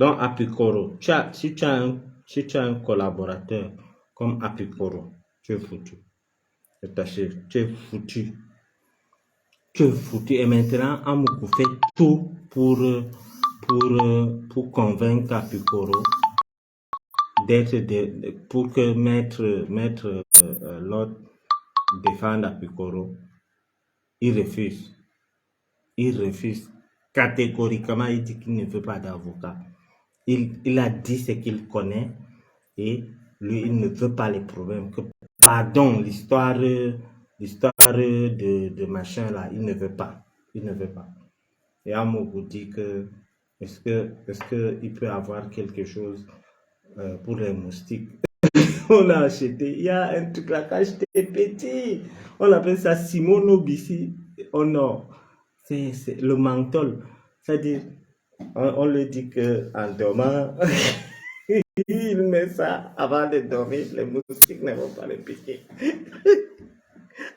Apicoro, si tu as un collaborateur comme Apicoro, tu es foutu. Tu es foutu. Tu es foutu. Et maintenant, Amoukou fait tout pour convaincre Apicoro pour que maître Lord défende Apicoro. Il refuse. Il refuse. Catégoriquement, il dit qu'il ne veut pas d'avocat. Il a dit ce qu'il connaît et lui, il ne veut pas les problèmes. Pardon, l'histoire de machin là, il ne veut pas. Il ne veut pas. Et Amogo dit que est-ce que il peut avoir quelque chose pour les moustiques? On a acheté, il y a un truc là, quand j'étais petit, on appelle ça Simonobissi. Oh non, c'est le menthol. C'est-à-dire, on le dit qu'en dormant, il met ça avant de dormir, les moustiques ne vont pas les piquer.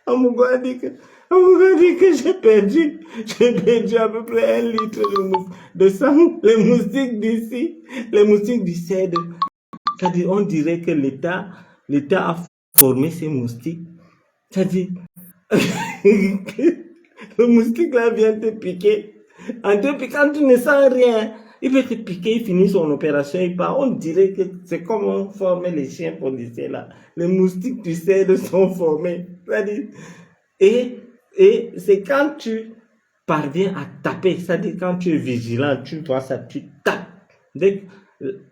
Amogo a dit que j'ai perdu à peu près 1 litre de sang. Les moustiques d'ici, les moustiques du CED. C'est-à-dire, on dirait que l'État a formé ces moustiques. C'est-à-dire, le moustique là vient te piquer. En te piquant, tu ne sens rien. Il peut te piquer, il finit son opération, il part. On dirait que c'est comme on formait les chiens policiers là. Les moustiques, tu sais, de sont formés. C'est-à-dire, et c'est quand tu parviens à taper, c'est-à-dire quand tu es vigilant, tu vois ça, tu tapes. Dès que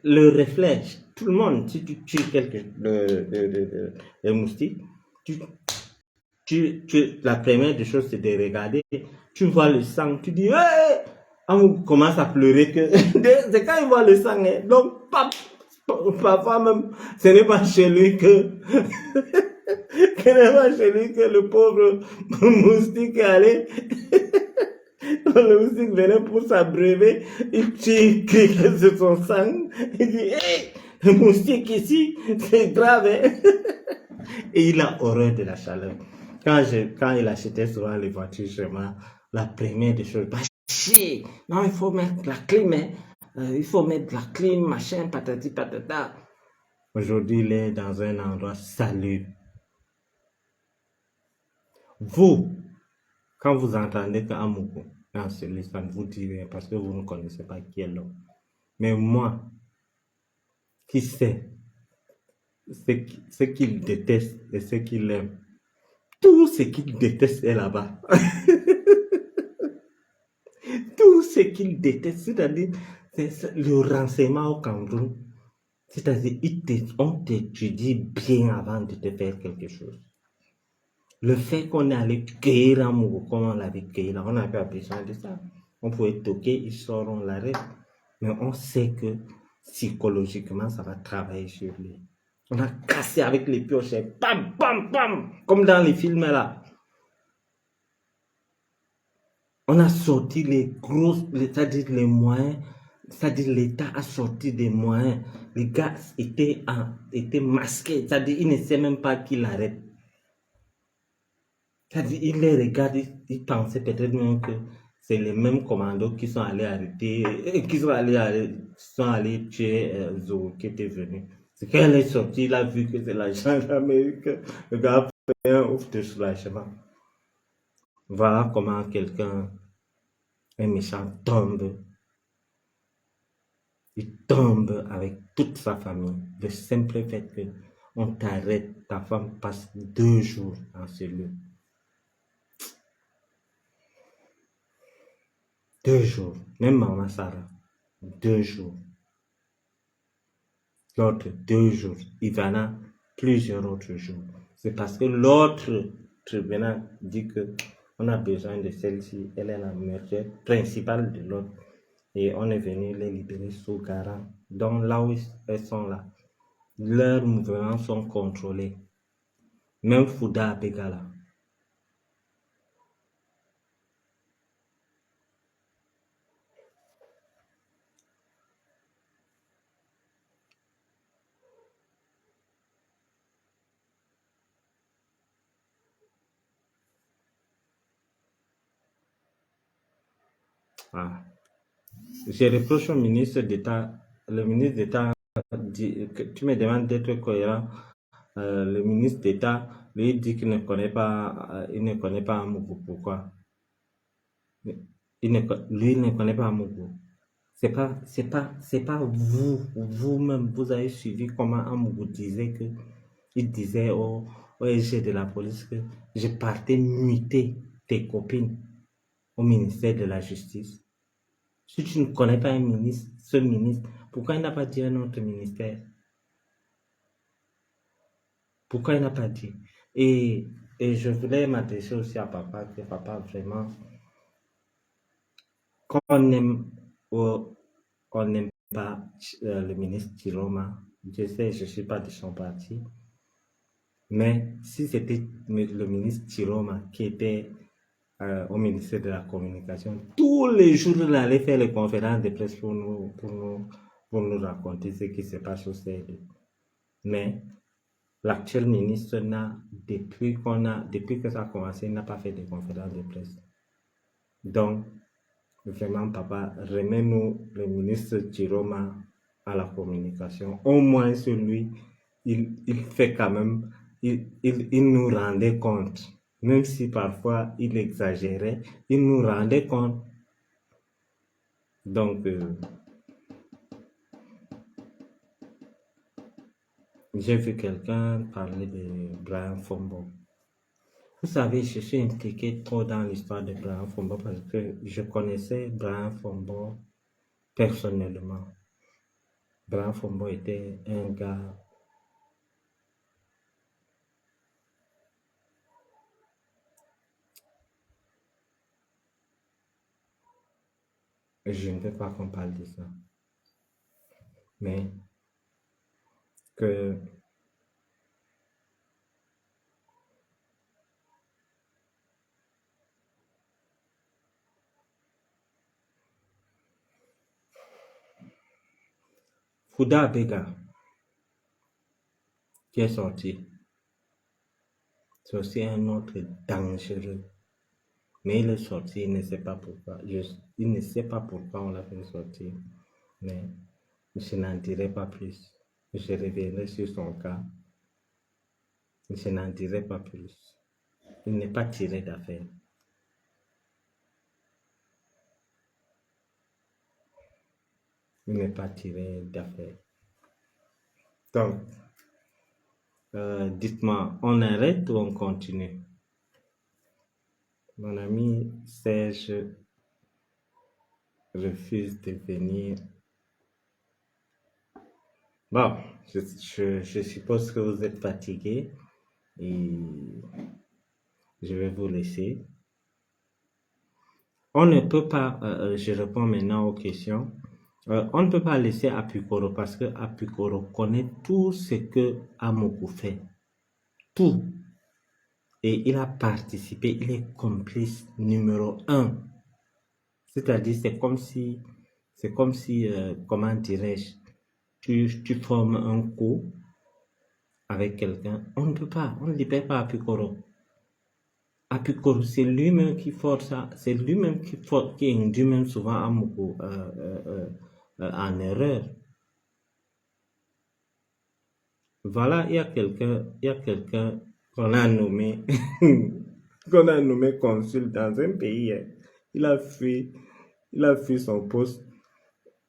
le réflexe, tout le monde, si tu tues les moustiques, la première des choses, c'est de regarder. Tu vois le sang, tu dis, hey! On commence à pleurer. C'est quand il voit le sang. Hein. Donc, parfois même, ce n'est pas chez lui que le pauvre moustique est allé. Le moustique venait pour s'abreuver. Il crie que c'est son sang. Il dit, hey! Le moustique ici, c'est grave. Hein? Et il a horreur de la chaleur. Quand il achetait souvent les voitures chez moi, la première des choses, chier, non, il faut mettre la clim, hein. Il faut mettre la clim, machin, patati patata. Aujourd'hui, il est dans un endroit salut. Vous, quand vous entendez qu'Amoukou dans ce livre, ça ne vous dit rien parce que vous ne connaissez pas qui est l'homme. Mais moi, qui sait ce qu'il déteste et ce qu'il aime, tout ce qu'il déteste est là-bas. Tout ce qu'il déteste, c'est-à-dire le renseignement au Cameroun, c'est-à-dire on t'étudie bien avant de te faire quelque chose. Le fait qu'on est allé cueillir un mot, comme on l'avait cueilli, on n'a pas besoin de ça. On pouvait toquer, ils sauront l'arrêt. Mais on sait que psychologiquement, ça va travailler sur lui. On a cassé avec les pioches, bam, bam, bam, comme dans les films là. On a sorti les grosses, c'est-à-dire les moyens, c'est-à-dire l'État a sorti des moyens. Les gars étaient masqués, c'est-à-dire ils ne savent même pas qui l'arrête. C'est-à-dire ils les regardent, ils pensaient peut-être même que c'est les mêmes commandos qui sont allés arrêter, qui sont allés tuer Zo qui était venu. C'est quand elle est sortie, il a vu que c'est la gendarmerie, que le gars a fait un ouf de soulagement. Voilà comment un méchant tombe. Il tombe avec toute sa famille. Le simple fait que on t'arrête, ta femme passe 2 jours en cellule. 2 jours. Même Maman Sarah, 2 jours. L'autre, 2 jours. Ivana, plusieurs autres jours. C'est parce que l'autre tribunal dit que on a besoin de celle-ci. Elle est la meurtrière principale de l'autre. Et on est venu les libérer sous garant. Donc là où elles sont là, leurs mouvements sont contrôlés. Même Fouda Begala. Ah. Je reproche au ministre d'État, le ministre d'État dit que tu me demandes d'être cohérent. Le ministre d'État lui dit qu'il ne connaît pas, il ne connaît pas Amougou. Pourquoi? Lui ne connaît pas Amougou. C'est pas vous-même, vous avez suivi comment Amougou disait que, il disait au SG de la police que je partais muter tes copines au ministère de la Justice. Si tu ne connais pas un ministre, ce ministre, pourquoi il n'a pas dit un autre ministère? Pourquoi il n'a pas dit? Et je voulais m'adresser aussi à papa, que papa vraiment, quand on aime ou on n'aime pas le ministre Chiroma, je sais, je ne suis pas de son parti, mais si c'était le ministre Chiroma qui était au ministère de la Communication, tous les jours, il allait faire les conférences de presse pour nous raconter ce qui se passe au CED. Mais l'actuel ministre depuis que ça a commencé, il n'a pas fait de conférences de presse. Donc, vraiment, papa, remets-nous le ministre Chiroma à la communication. Au moins, celui, il fait quand même, il nous rendait compte. Même si parfois il exagérait, il nous rendait compte. Donc, j'ai vu quelqu'un parler de Brian Fombo. Vous savez, je suis impliqué trop dans l'histoire de Brian Fombo parce que je connaissais Brian Fombo personnellement. Brian Fombo était un gars je ne veux pas qu'on parle de ça, mais que Fouda Bega qui est sorti, c'est aussi un autre dangereux. Mais il est sorti, il ne sait pas pourquoi. Il ne sait pas pourquoi on l'a fait sortir. Mais je n'en dirai pas plus. Je reviendrai sur son cas. Je n'en dirai pas plus. Il n'est pas tiré d'affaire. Il n'est pas tiré d'affaire. Donc, dites-moi, on arrête ou on continue? Mon ami Serge refuse de venir. Bon, je suppose que vous êtes fatigué et je vais vous laisser. On ne peut pas, je réponds maintenant aux questions. On ne peut pas laisser Apukoro parce que Apukoro connaît tout ce que Amougou fait. Tout. Et il a participé, il est complice numéro 1. C'est-à-dire, c'est comme si, comment dirais-je, tu formes un coup avec quelqu'un. On ne peut pas, on ne libère pas Apukoro. Apukoro, c'est lui-même qui force ça, c'est lui-même qui induit même souvent Amougou en erreur. Voilà, il y a quelqu'un qu'on a nommé, qu'on a nommé consul dans un pays. Il a fui son poste.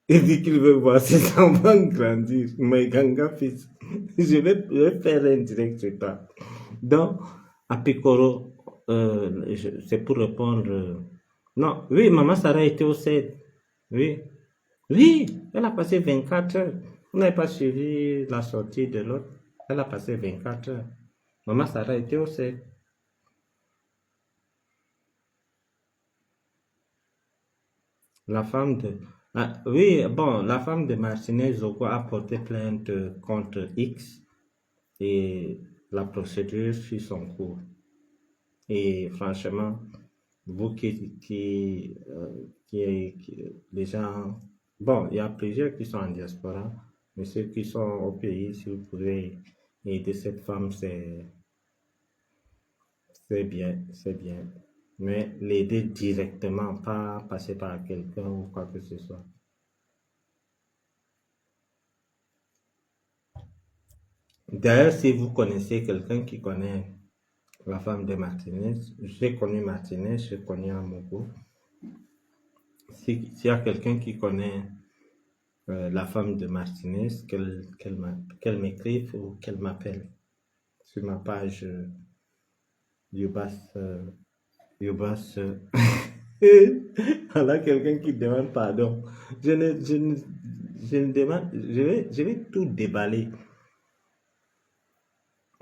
Il dit qu'il veut voir ses enfants grandir. Mais Ganga fils, je vais faire un direct sur toi. Donc, Apikoro, c'est pour répondre Non, oui, maman Sarah était au CED. Oui. Oui, elle a passé 24 heures. Vous n'avez pas suivi la sortie de l'autre. Elle a passé 24 heures. Maman Sarah était au CED. La femme de... Ah, oui, bon, la femme de Martinez Zogo a porté plainte contre X et la procédure suit son cours. Et franchement, vous les gens, bon, il y a plusieurs qui sont en diaspora, mais ceux qui sont au pays, si vous pouvez aider cette femme, c'est bien, c'est bien. Mais l'aider directement, pas passer par quelqu'un ou quoi que ce soit. D'ailleurs, si vous connaissez quelqu'un qui connaît la femme de Martinez, j'ai connu Martinez, j'ai connu Amogo. S'il y a quelqu'un qui connaît la femme de Martinez, qu'elle m'écrive ou qu'elle m'appelle sur ma page Yubas. Yubas. Voilà quelqu'un qui demande pardon. Je ne demande, je vais tout déballer.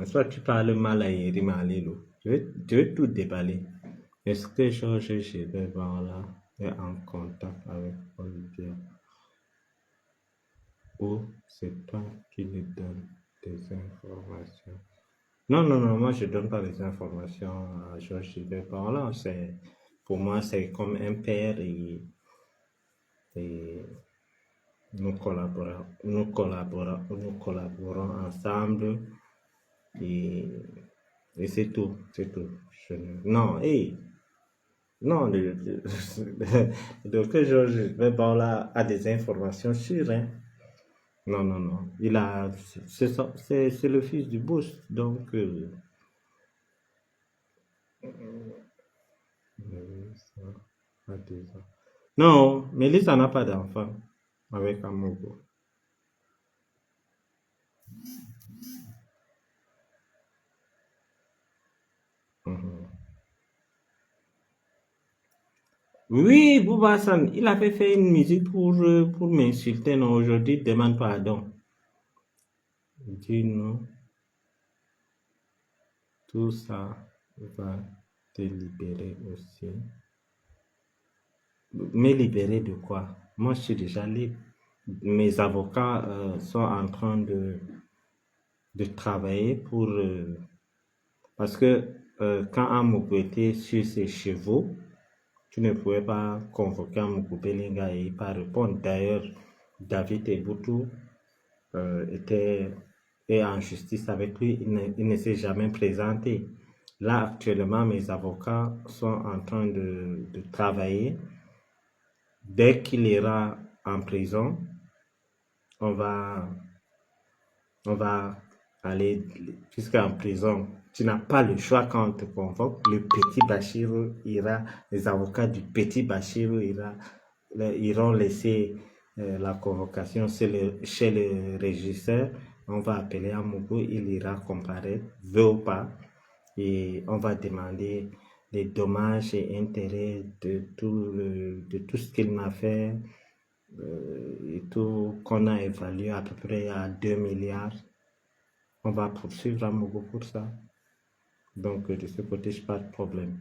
Soit tu parles mal à Yerima Alilo. Je vais tout déballer. Est-ce que Georges Gilbert là est en contact avec Olivier? Ou c'est toi qui lui donnes des informations? Non, non, non, moi je donne pas les informations à Georges Gilbert là. Pour moi, c'est comme un père et nous collaborons ensemble et, et c'est tout, c'est tout. Non, hey, non, le docteur Georges là a des informations sûres, hein. Non, non, non. C'est le fils du boss, donc. Mélissa a des enfants. Non, Mélissa n'a pas d'enfant avec Amogo. Mhm. Oui, Bouba Hassan, il avait fait une musique pour m'insulter, non, aujourd'hui, il demande pardon. Dis non, tout ça va te libérer aussi. Me libérer de quoi? Moi, je suis déjà libre. Mes avocats sont en train de travailler parce que quand Amogo était sur ses chevaux, tu ne pouvais pas convoquer Amogo Belinga et pas répondre. D'ailleurs, David Eboutou est en justice avec lui, il ne s'est jamais présenté. Là, actuellement, mes avocats sont en train de travailler. Dès qu'il ira en prison, on va, on va aller, puisqu'en prison, tu n'as pas le choix quand on te convoque. Le petit Bachir ira, les avocats du petit Bachir iront laisser la convocation chez le régisseur. On va appeler Amougou, il ira comparaître, veut ou pas, et on va demander les dommages et intérêts de tout ce qu'il m'a fait et tout qu'on a évalué à peu près à 2 milliards. On va poursuivre Amogo pour ça. Donc de ce côté, je pas de problème.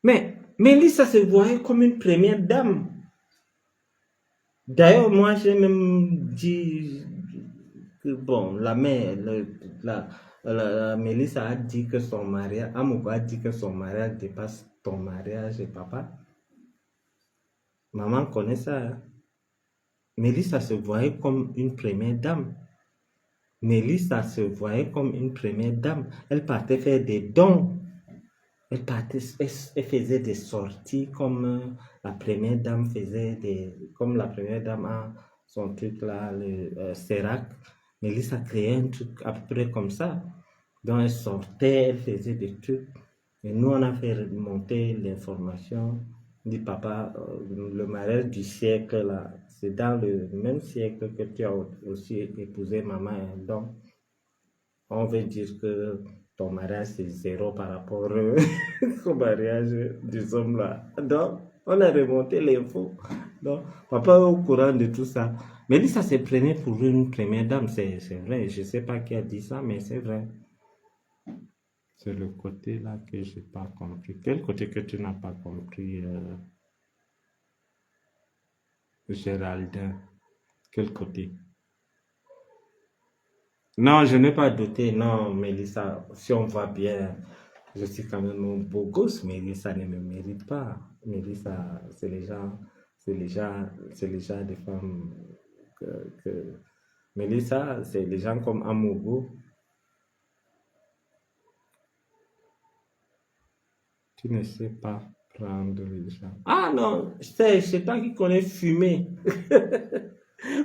Mais Mélissa se voyait comme une première dame. D'ailleurs, moi, j'ai même dit que, bon, la mère, la Mélissa a dit que son mariage, Amogo a dit que son mariage dépasse ton mariage et papa. Maman connaît ça, hein. Mélissa se voyait comme une première dame. Mélissa se voyait comme une première dame. Elle partait faire des dons. Elle faisait des sorties comme la première dame comme la première dame a son truc là, le Serac. Mélissa créait un truc à peu près comme ça. Donc elle sortait, elle faisait des trucs. Et nous, on a fait remonter l'information. On dit, papa, le mariage du siècle là, c'est dans le même siècle que tu as aussi épousé maman. Donc, on veut dire que ton mariage c'est zéro par rapport au mariage des hommes là. Donc, on a remonté l'info. Donc, papa est au courant de tout ça. Mélissa s'est prenée pour une première dame, c'est vrai. Je ne sais pas qui a dit ça, mais c'est vrai. C'est le côté là que je n'ai pas compris. Quel côté que tu n'as pas compris, Géraldin? Quel côté? Non, je n'ai pas douté. Non, Mélissa, si on voit bien, je suis quand même un beau gosse. Mélissa ne me mérite pas. Mélissa, c'est les gens des femmes que... Mélissa, c'est les gens comme Amogo. Tu ne sais pas prendre les gens. Ah non, c'est toi qui connais fumer.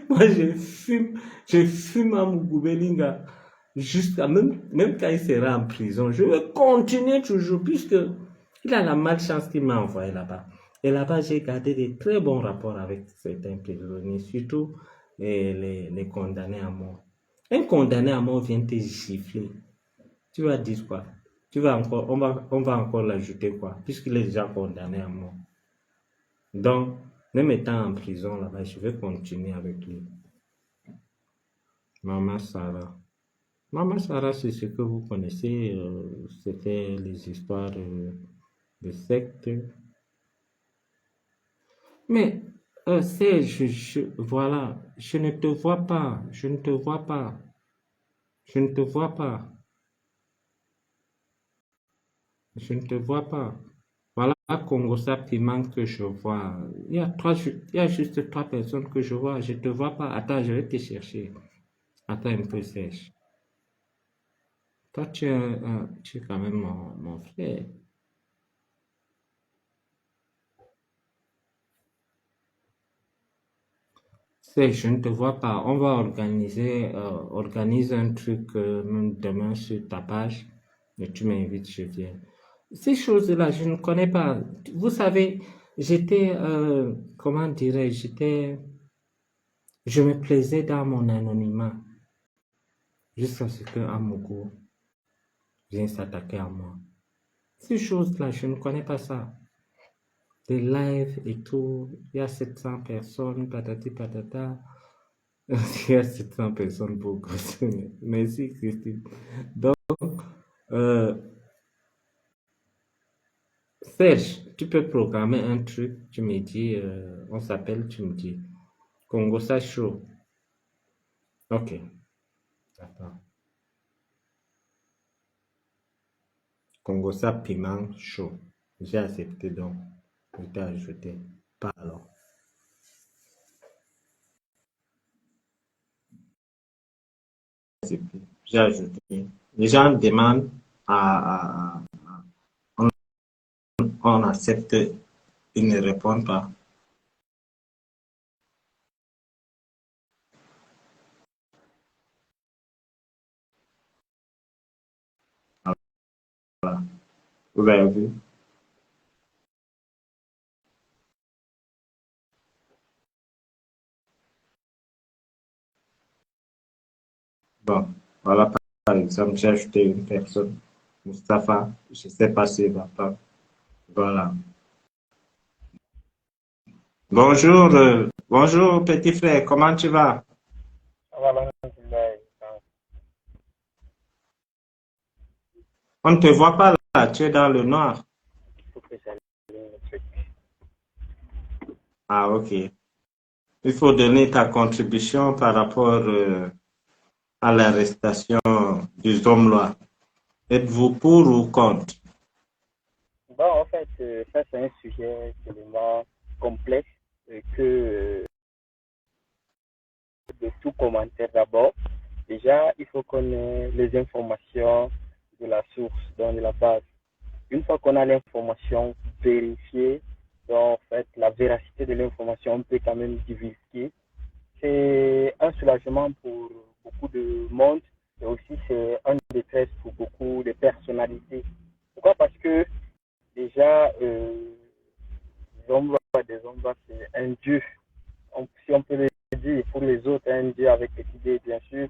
Moi, je fume à Mugubelinga jusqu'à même quand il sera en prison. Je vais continuer toujours puisque il a la malchance qu'il m'a envoyé là-bas. Et là-bas, j'ai gardé des très bons rapports avec certains prisonniers, surtout les condamnés à mort. Un condamné à mort vient te gifler. Tu vas dire quoi? On va encore l'ajouter quoi? Puisqu'il est déjà condamné à mort. Donc, même étant en prison là-bas, je vais continuer avec lui. Maman Sarah. Maman Sarah, c'est ce que vous connaissez. C'était les histoires de sectes. Mais, voilà, je ne te vois pas. Je ne te vois pas. Je ne te vois pas. Je ne te vois pas. Voilà, Congo Piment que je vois. Il y a juste 3 personnes que je vois. Je ne te vois pas. Attends, je vais te chercher. Attends un peu, sèche. Toi, tu es quand même mon frère. Je ne te vois pas. On va organiser un truc demain sur ta page. Et tu m'invites, je viens. Ces choses-là, je ne connais pas. Vous savez, comment dirais-je, je me plaisais dans mon anonymat jusqu'à ce que Amogo vienne s'attaquer à moi. Ces choses-là, je ne connais pas ça. Des lives et tout, il y a 700 personnes, patati patata. Il y a 700 personnes pour consommer. Merci, Christine. Donc, euh, Serge, tu peux programmer un truc, tu me dis, on s'appelle, tu me dis. Congo ça chaud. Ok, d'accord. Congo ça piment chaud. J'ai accepté donc. Je t'ai ajouté. Pas alors. J'ai ajouté. Les gens demandent on accepte, ils ne répondent pas. Voilà. Vous avez vu? Bon, voilà par exemple, j'ai ajouté une personne, Mustapha, je ne sais pas s'il va pas. Voilà. Bonjour, bonjour petit frère, comment tu vas? Voilà, On ne te voit pas là, tu es dans le noir. faut que j'allume le truc. Ah, ok. Il faut donner ta contribution par rapport à l'arrestation des hommes-là. Êtes-vous pour ou contre? Bon, en fait, ça c'est un sujet tellement complexe que de tout commentaire d'abord. Déjà, il faut qu'on ait les informations de la source, donc de la base. Une fois qu'on a l'information vérifiée, donc en fait, la véracité de l'information, on peut quand même divulguer. C'est un soulagement pour beaucoup de monde et aussi c'est un détresse pour beaucoup de personnalités. Pourquoi? Parce que déjà, Zomba, des Zomba, c'est un dieu. Si on peut le dire, pour les autres, un dieu avec petit D, bien sûr.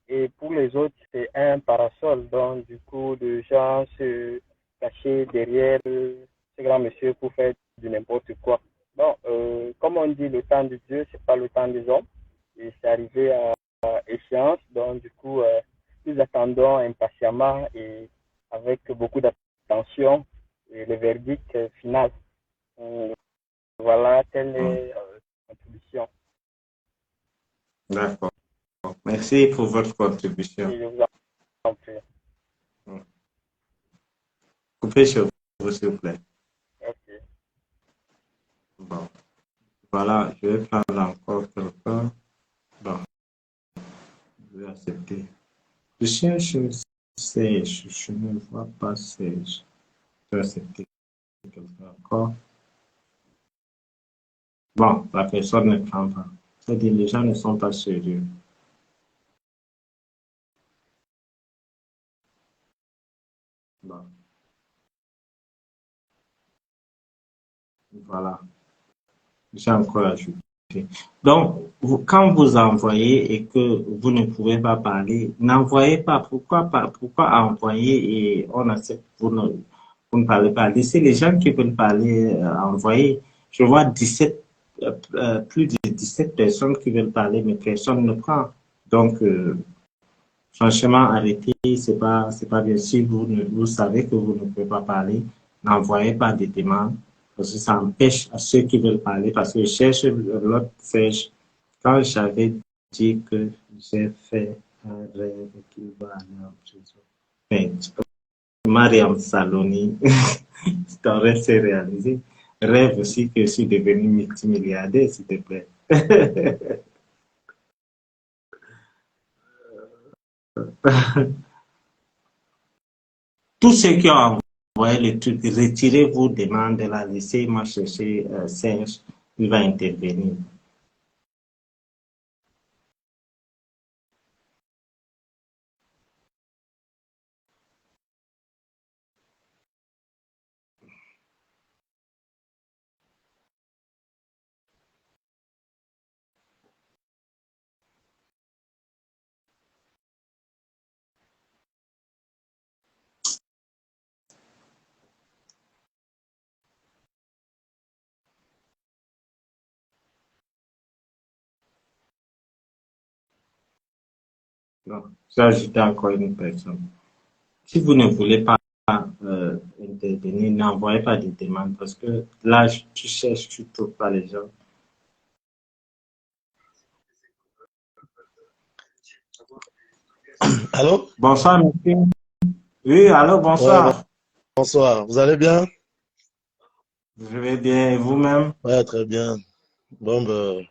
Et pour les autres, c'est un parasol. Donc, du coup, les gens se cachaient derrière ces grands messieurs pour faire du n'importe quoi. Bon, comme on dit, le temps de Dieu, c'est pas le temps des hommes. Et c'est arrivé à échéance. Donc, du coup, nous attendons impatiemment et avec beaucoup d'attention le verdict final. Euh, Voilà, telle Hmm. est ma contribution. D'accord. Merci pour votre contribution. Et je vous en prie. Hmm. Coupez chez vous, s'il vous plaît. Ok. Bon. Voilà, je vais prendre encore quelqu'un. Bon, je vais accepter. Je cherche Serge, je ne vois pas Serge. Je vais accepter quelqu'un encore. Bon, la personne ne prend pas. C'est-à-dire, les gens ne sont pas sérieux. Bon, voilà. J'ai encore ajouté. Donc, quand vous envoyez et que vous ne pouvez pas parler, n'envoyez pas. Pourquoi envoyer et on accepte, vous ne parlez pas. Laissez les gens qui veulent parler envoyer. Je vois 17, plus de 17 personnes qui veulent parler, mais personne ne prend. Donc, franchement, arrêtez, c'est pas bien. Si vous savez que vous ne pouvez pas parler, n'envoyez pas de demandes, parce que ça empêche à ceux qui veulent parler, parce que je cherche l'autre sèche. Quand j'avais dit que j'ai fait un rêve qu'il va aller en prison. Mais, Mariam Saloni, ton rêve s'est réalisé. Rêve aussi que je suis devenu multimilliardaire, s'il te plaît. Tous ceux qui ont envoyé le truc, retirez vos demandes là, laissez-moi chercher Serge, il va intervenir. Non, j'ai ajouté encore une personne. Si vous ne voulez pas intervenir, n'envoyez pas de demandes parce que là, tu cherches, tu ne trouves pas les gens. Allô? Bonsoir, monsieur. Oui, allô, Ouais, bonsoir. bonsoir. Vous allez bien? Je vais bien, et vous-même? Ouais, très bien. Bon, ben,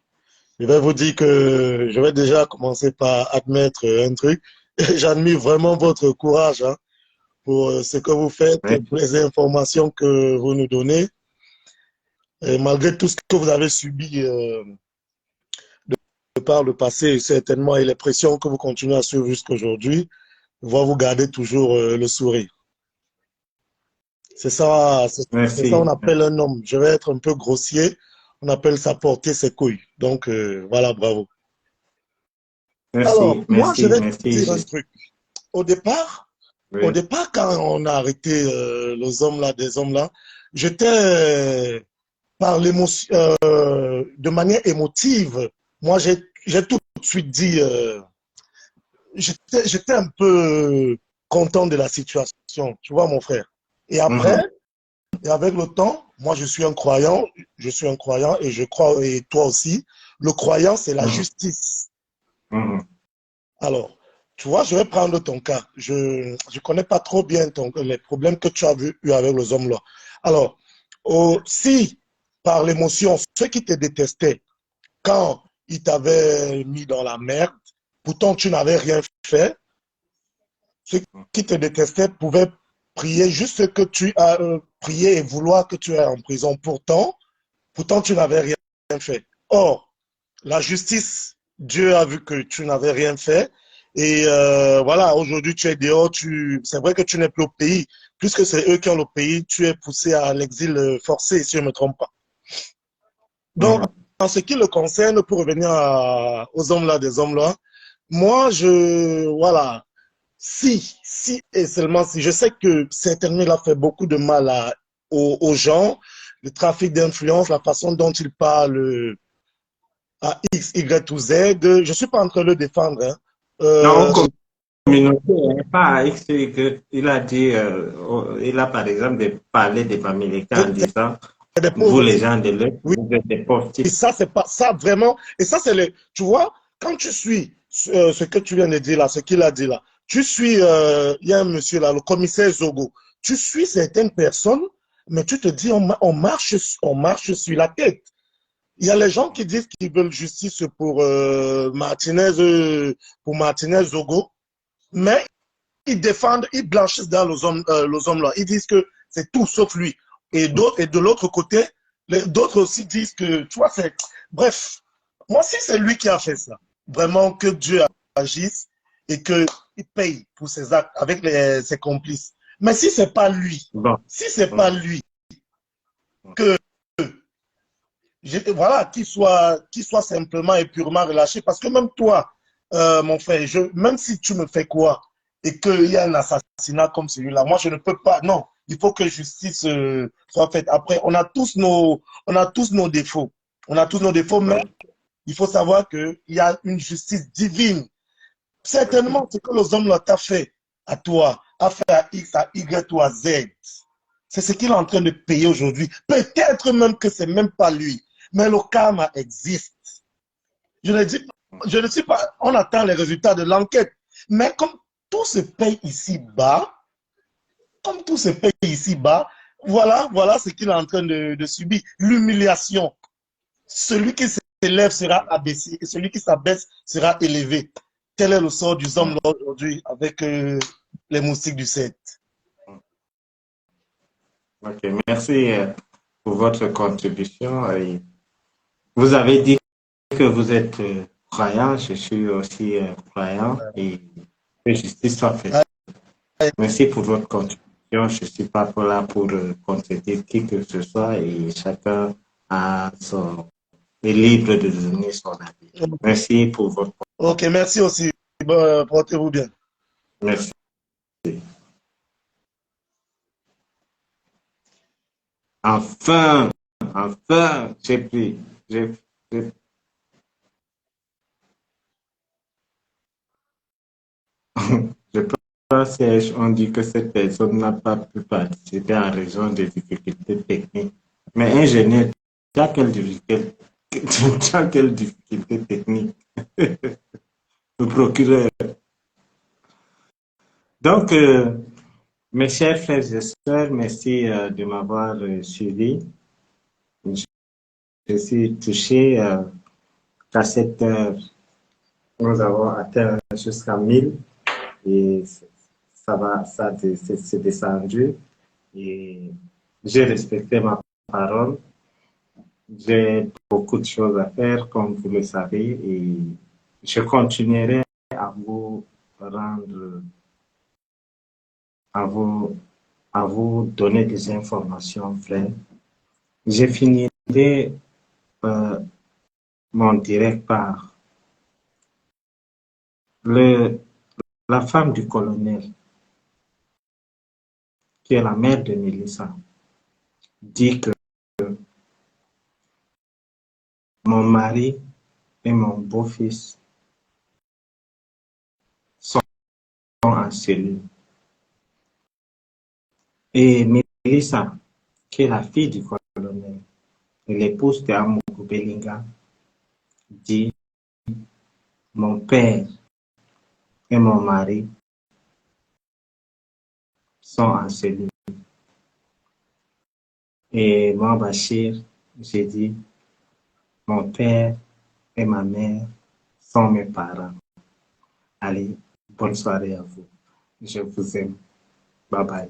je vais vous dire que je vais déjà commencer par admettre un truc. J'admire vraiment votre courage, hein, pour ce que vous faites et Oui. pour les informations que vous nous donnez. Et malgré tout ce que vous avez subi par le passé, certainement, et les pressions que vous continuez à suivre jusqu'aujourd'hui, vont vous garder toujours le sourire. C'est ça Merci. on appelle un homme. Je vais être un peu grossier. On appelle ça porter ses couilles. Donc voilà, bravo. Alors, Merci, moi, je merci, vais merci. dire un truc. Au départ, au Oui. départ, quand on a arrêté les hommes là, des hommes là, j'étais par l'émotion, de manière émotive. Moi, j'ai tout de suite dit, j'étais un peu content de la situation. Tu vois, mon frère. Et après, Mhm, et avec le temps, moi je suis un croyant et je crois, et toi aussi, le croyant, c'est la mhm, justice. mhm. Alors, tu vois, je vais prendre ton cas. Je ne connais pas trop bien les problèmes que tu as eu avec les hommes là. Alors, si par l'émotion, ceux qui te détestaient, quand ils t'avaient mis dans la merde, pourtant tu n'avais rien fait, ceux qui te détestaient pouvaient prier juste ce que tu as prié et vouloir que tu es en prison. Pourtant, tu n'avais rien fait. Or, la justice, Dieu a vu que tu n'avais rien fait. Et voilà, aujourd'hui, tu es dehors. C'est vrai que tu n'es plus au pays. Puisque c'est eux qui ont le pays, tu es poussé à l'exil forcé, si je ne me trompe pas. Donc, Mhm. en ce qui le concerne, pour revenir aux hommes là, des hommes là, moi, voilà, si et seulement si, je sais que certainement il a fait beaucoup de mal aux gens, le trafic d'influence, la façon dont il parle à X, Y ou Z, je ne suis pas en train de le défendre, hein. Non, Je- communauté, hein, pas à X, Y. Il a dit, il a par exemple parlé des Américains en disant, des vous pauvres les aussi. gens de l'Est, Oui, vous êtes des et portifs. ça, c'est pas ça vraiment. Et ça, c'est le. Tu vois, quand tu suis ce que tu viens de dire là, ce qu'il a dit là, tu suis, il y a un monsieur là, le commissaire Zogo, tu suis certaines personnes, mais tu te dis, on marche sur la tête. Il y a les gens qui disent qu'ils veulent justice pour Martinez Zogo, mais ils défendent, ils blanchissent dans les hommes là. Ils disent que c'est tout sauf lui. Et d'autres, et de l'autre côté, d'autres aussi disent que, tu vois, c'est. Bref, moi, si c'est lui qui a fait ça, vraiment que Dieu agisse et qu'il paye pour ses actes avec ses complices. Mais si c'est pas lui, Bon. si c'est pas lui, que voilà, qu'il soit simplement et purement relâché. Parce que même toi, mon frère, même si tu me fais quoi et qu'il y a un assassinat comme celui-là, moi je ne peux pas. Non, il faut que justice soit faite. Après, on a tous nos défauts. On a tous nos défauts, mais il faut savoir qu'il y a une justice divine. Certainement, ce que les hommes l'ont fait à toi, a fait à X, à Y ou à Z, c'est ce qu'il est en train de payer aujourd'hui. Peut-être même que c'est même pas lui, mais le karma existe. Je ne dis, je ne suis pas, on attend les résultats de l'enquête, mais comme tout se paye ici-bas, comme tout se paye ici-bas, voilà ce qu'il est en train de subir. L'humiliation. Celui qui s'élève sera abaissé et celui qui s'abaisse sera élevé. Tel est le sort du homme aujourd'hui avec les moustiques du 7. Ok, merci pour votre contribution. Et vous avez dit que vous êtes croyant, je suis aussi croyant et que justice soit faite. Merci pour votre contribution. Je ne suis pas là pour contredire qui que ce soit et chacun est libre de donner son avis. Merci pour votre Ok, merci aussi. Bon, portez-vous bien. merci. Enfin, enfin, j'ai pris. J'ai- Je pense qu'on dit que cette personne n'a pas pu participer en raison des difficultés techniques. Mais ingénieur, tu as quelle difficulté, tu as quelle difficulté technique? Le procureur. Donc, mes chers frères et sœurs, merci de m'avoir suivi. Je suis touché qu'à cette heure, nous avons atteint jusqu'à 1000 et c'est descendu. Et j'ai respecté ma parole. J'ai beaucoup de choses à faire, comme vous le savez, et je continuerai à vous rendre, à vous, à vous donner des informations vraies. Je finirai euh, mon direct par le, la femme du colonel, qui est la mère de Mélissa, dit que mon mari et mon beau-fils sont en cellule. Et Mélissa, qui est la fille du colonel, et l'épouse de Amougou Belinga, dit mon père et mon mari sont en cellule. Et moi, Bachir, j'ai dit mon père et ma mère sont mes parents. Allez, bonne soirée à vous. Je vous aime. Bye bye.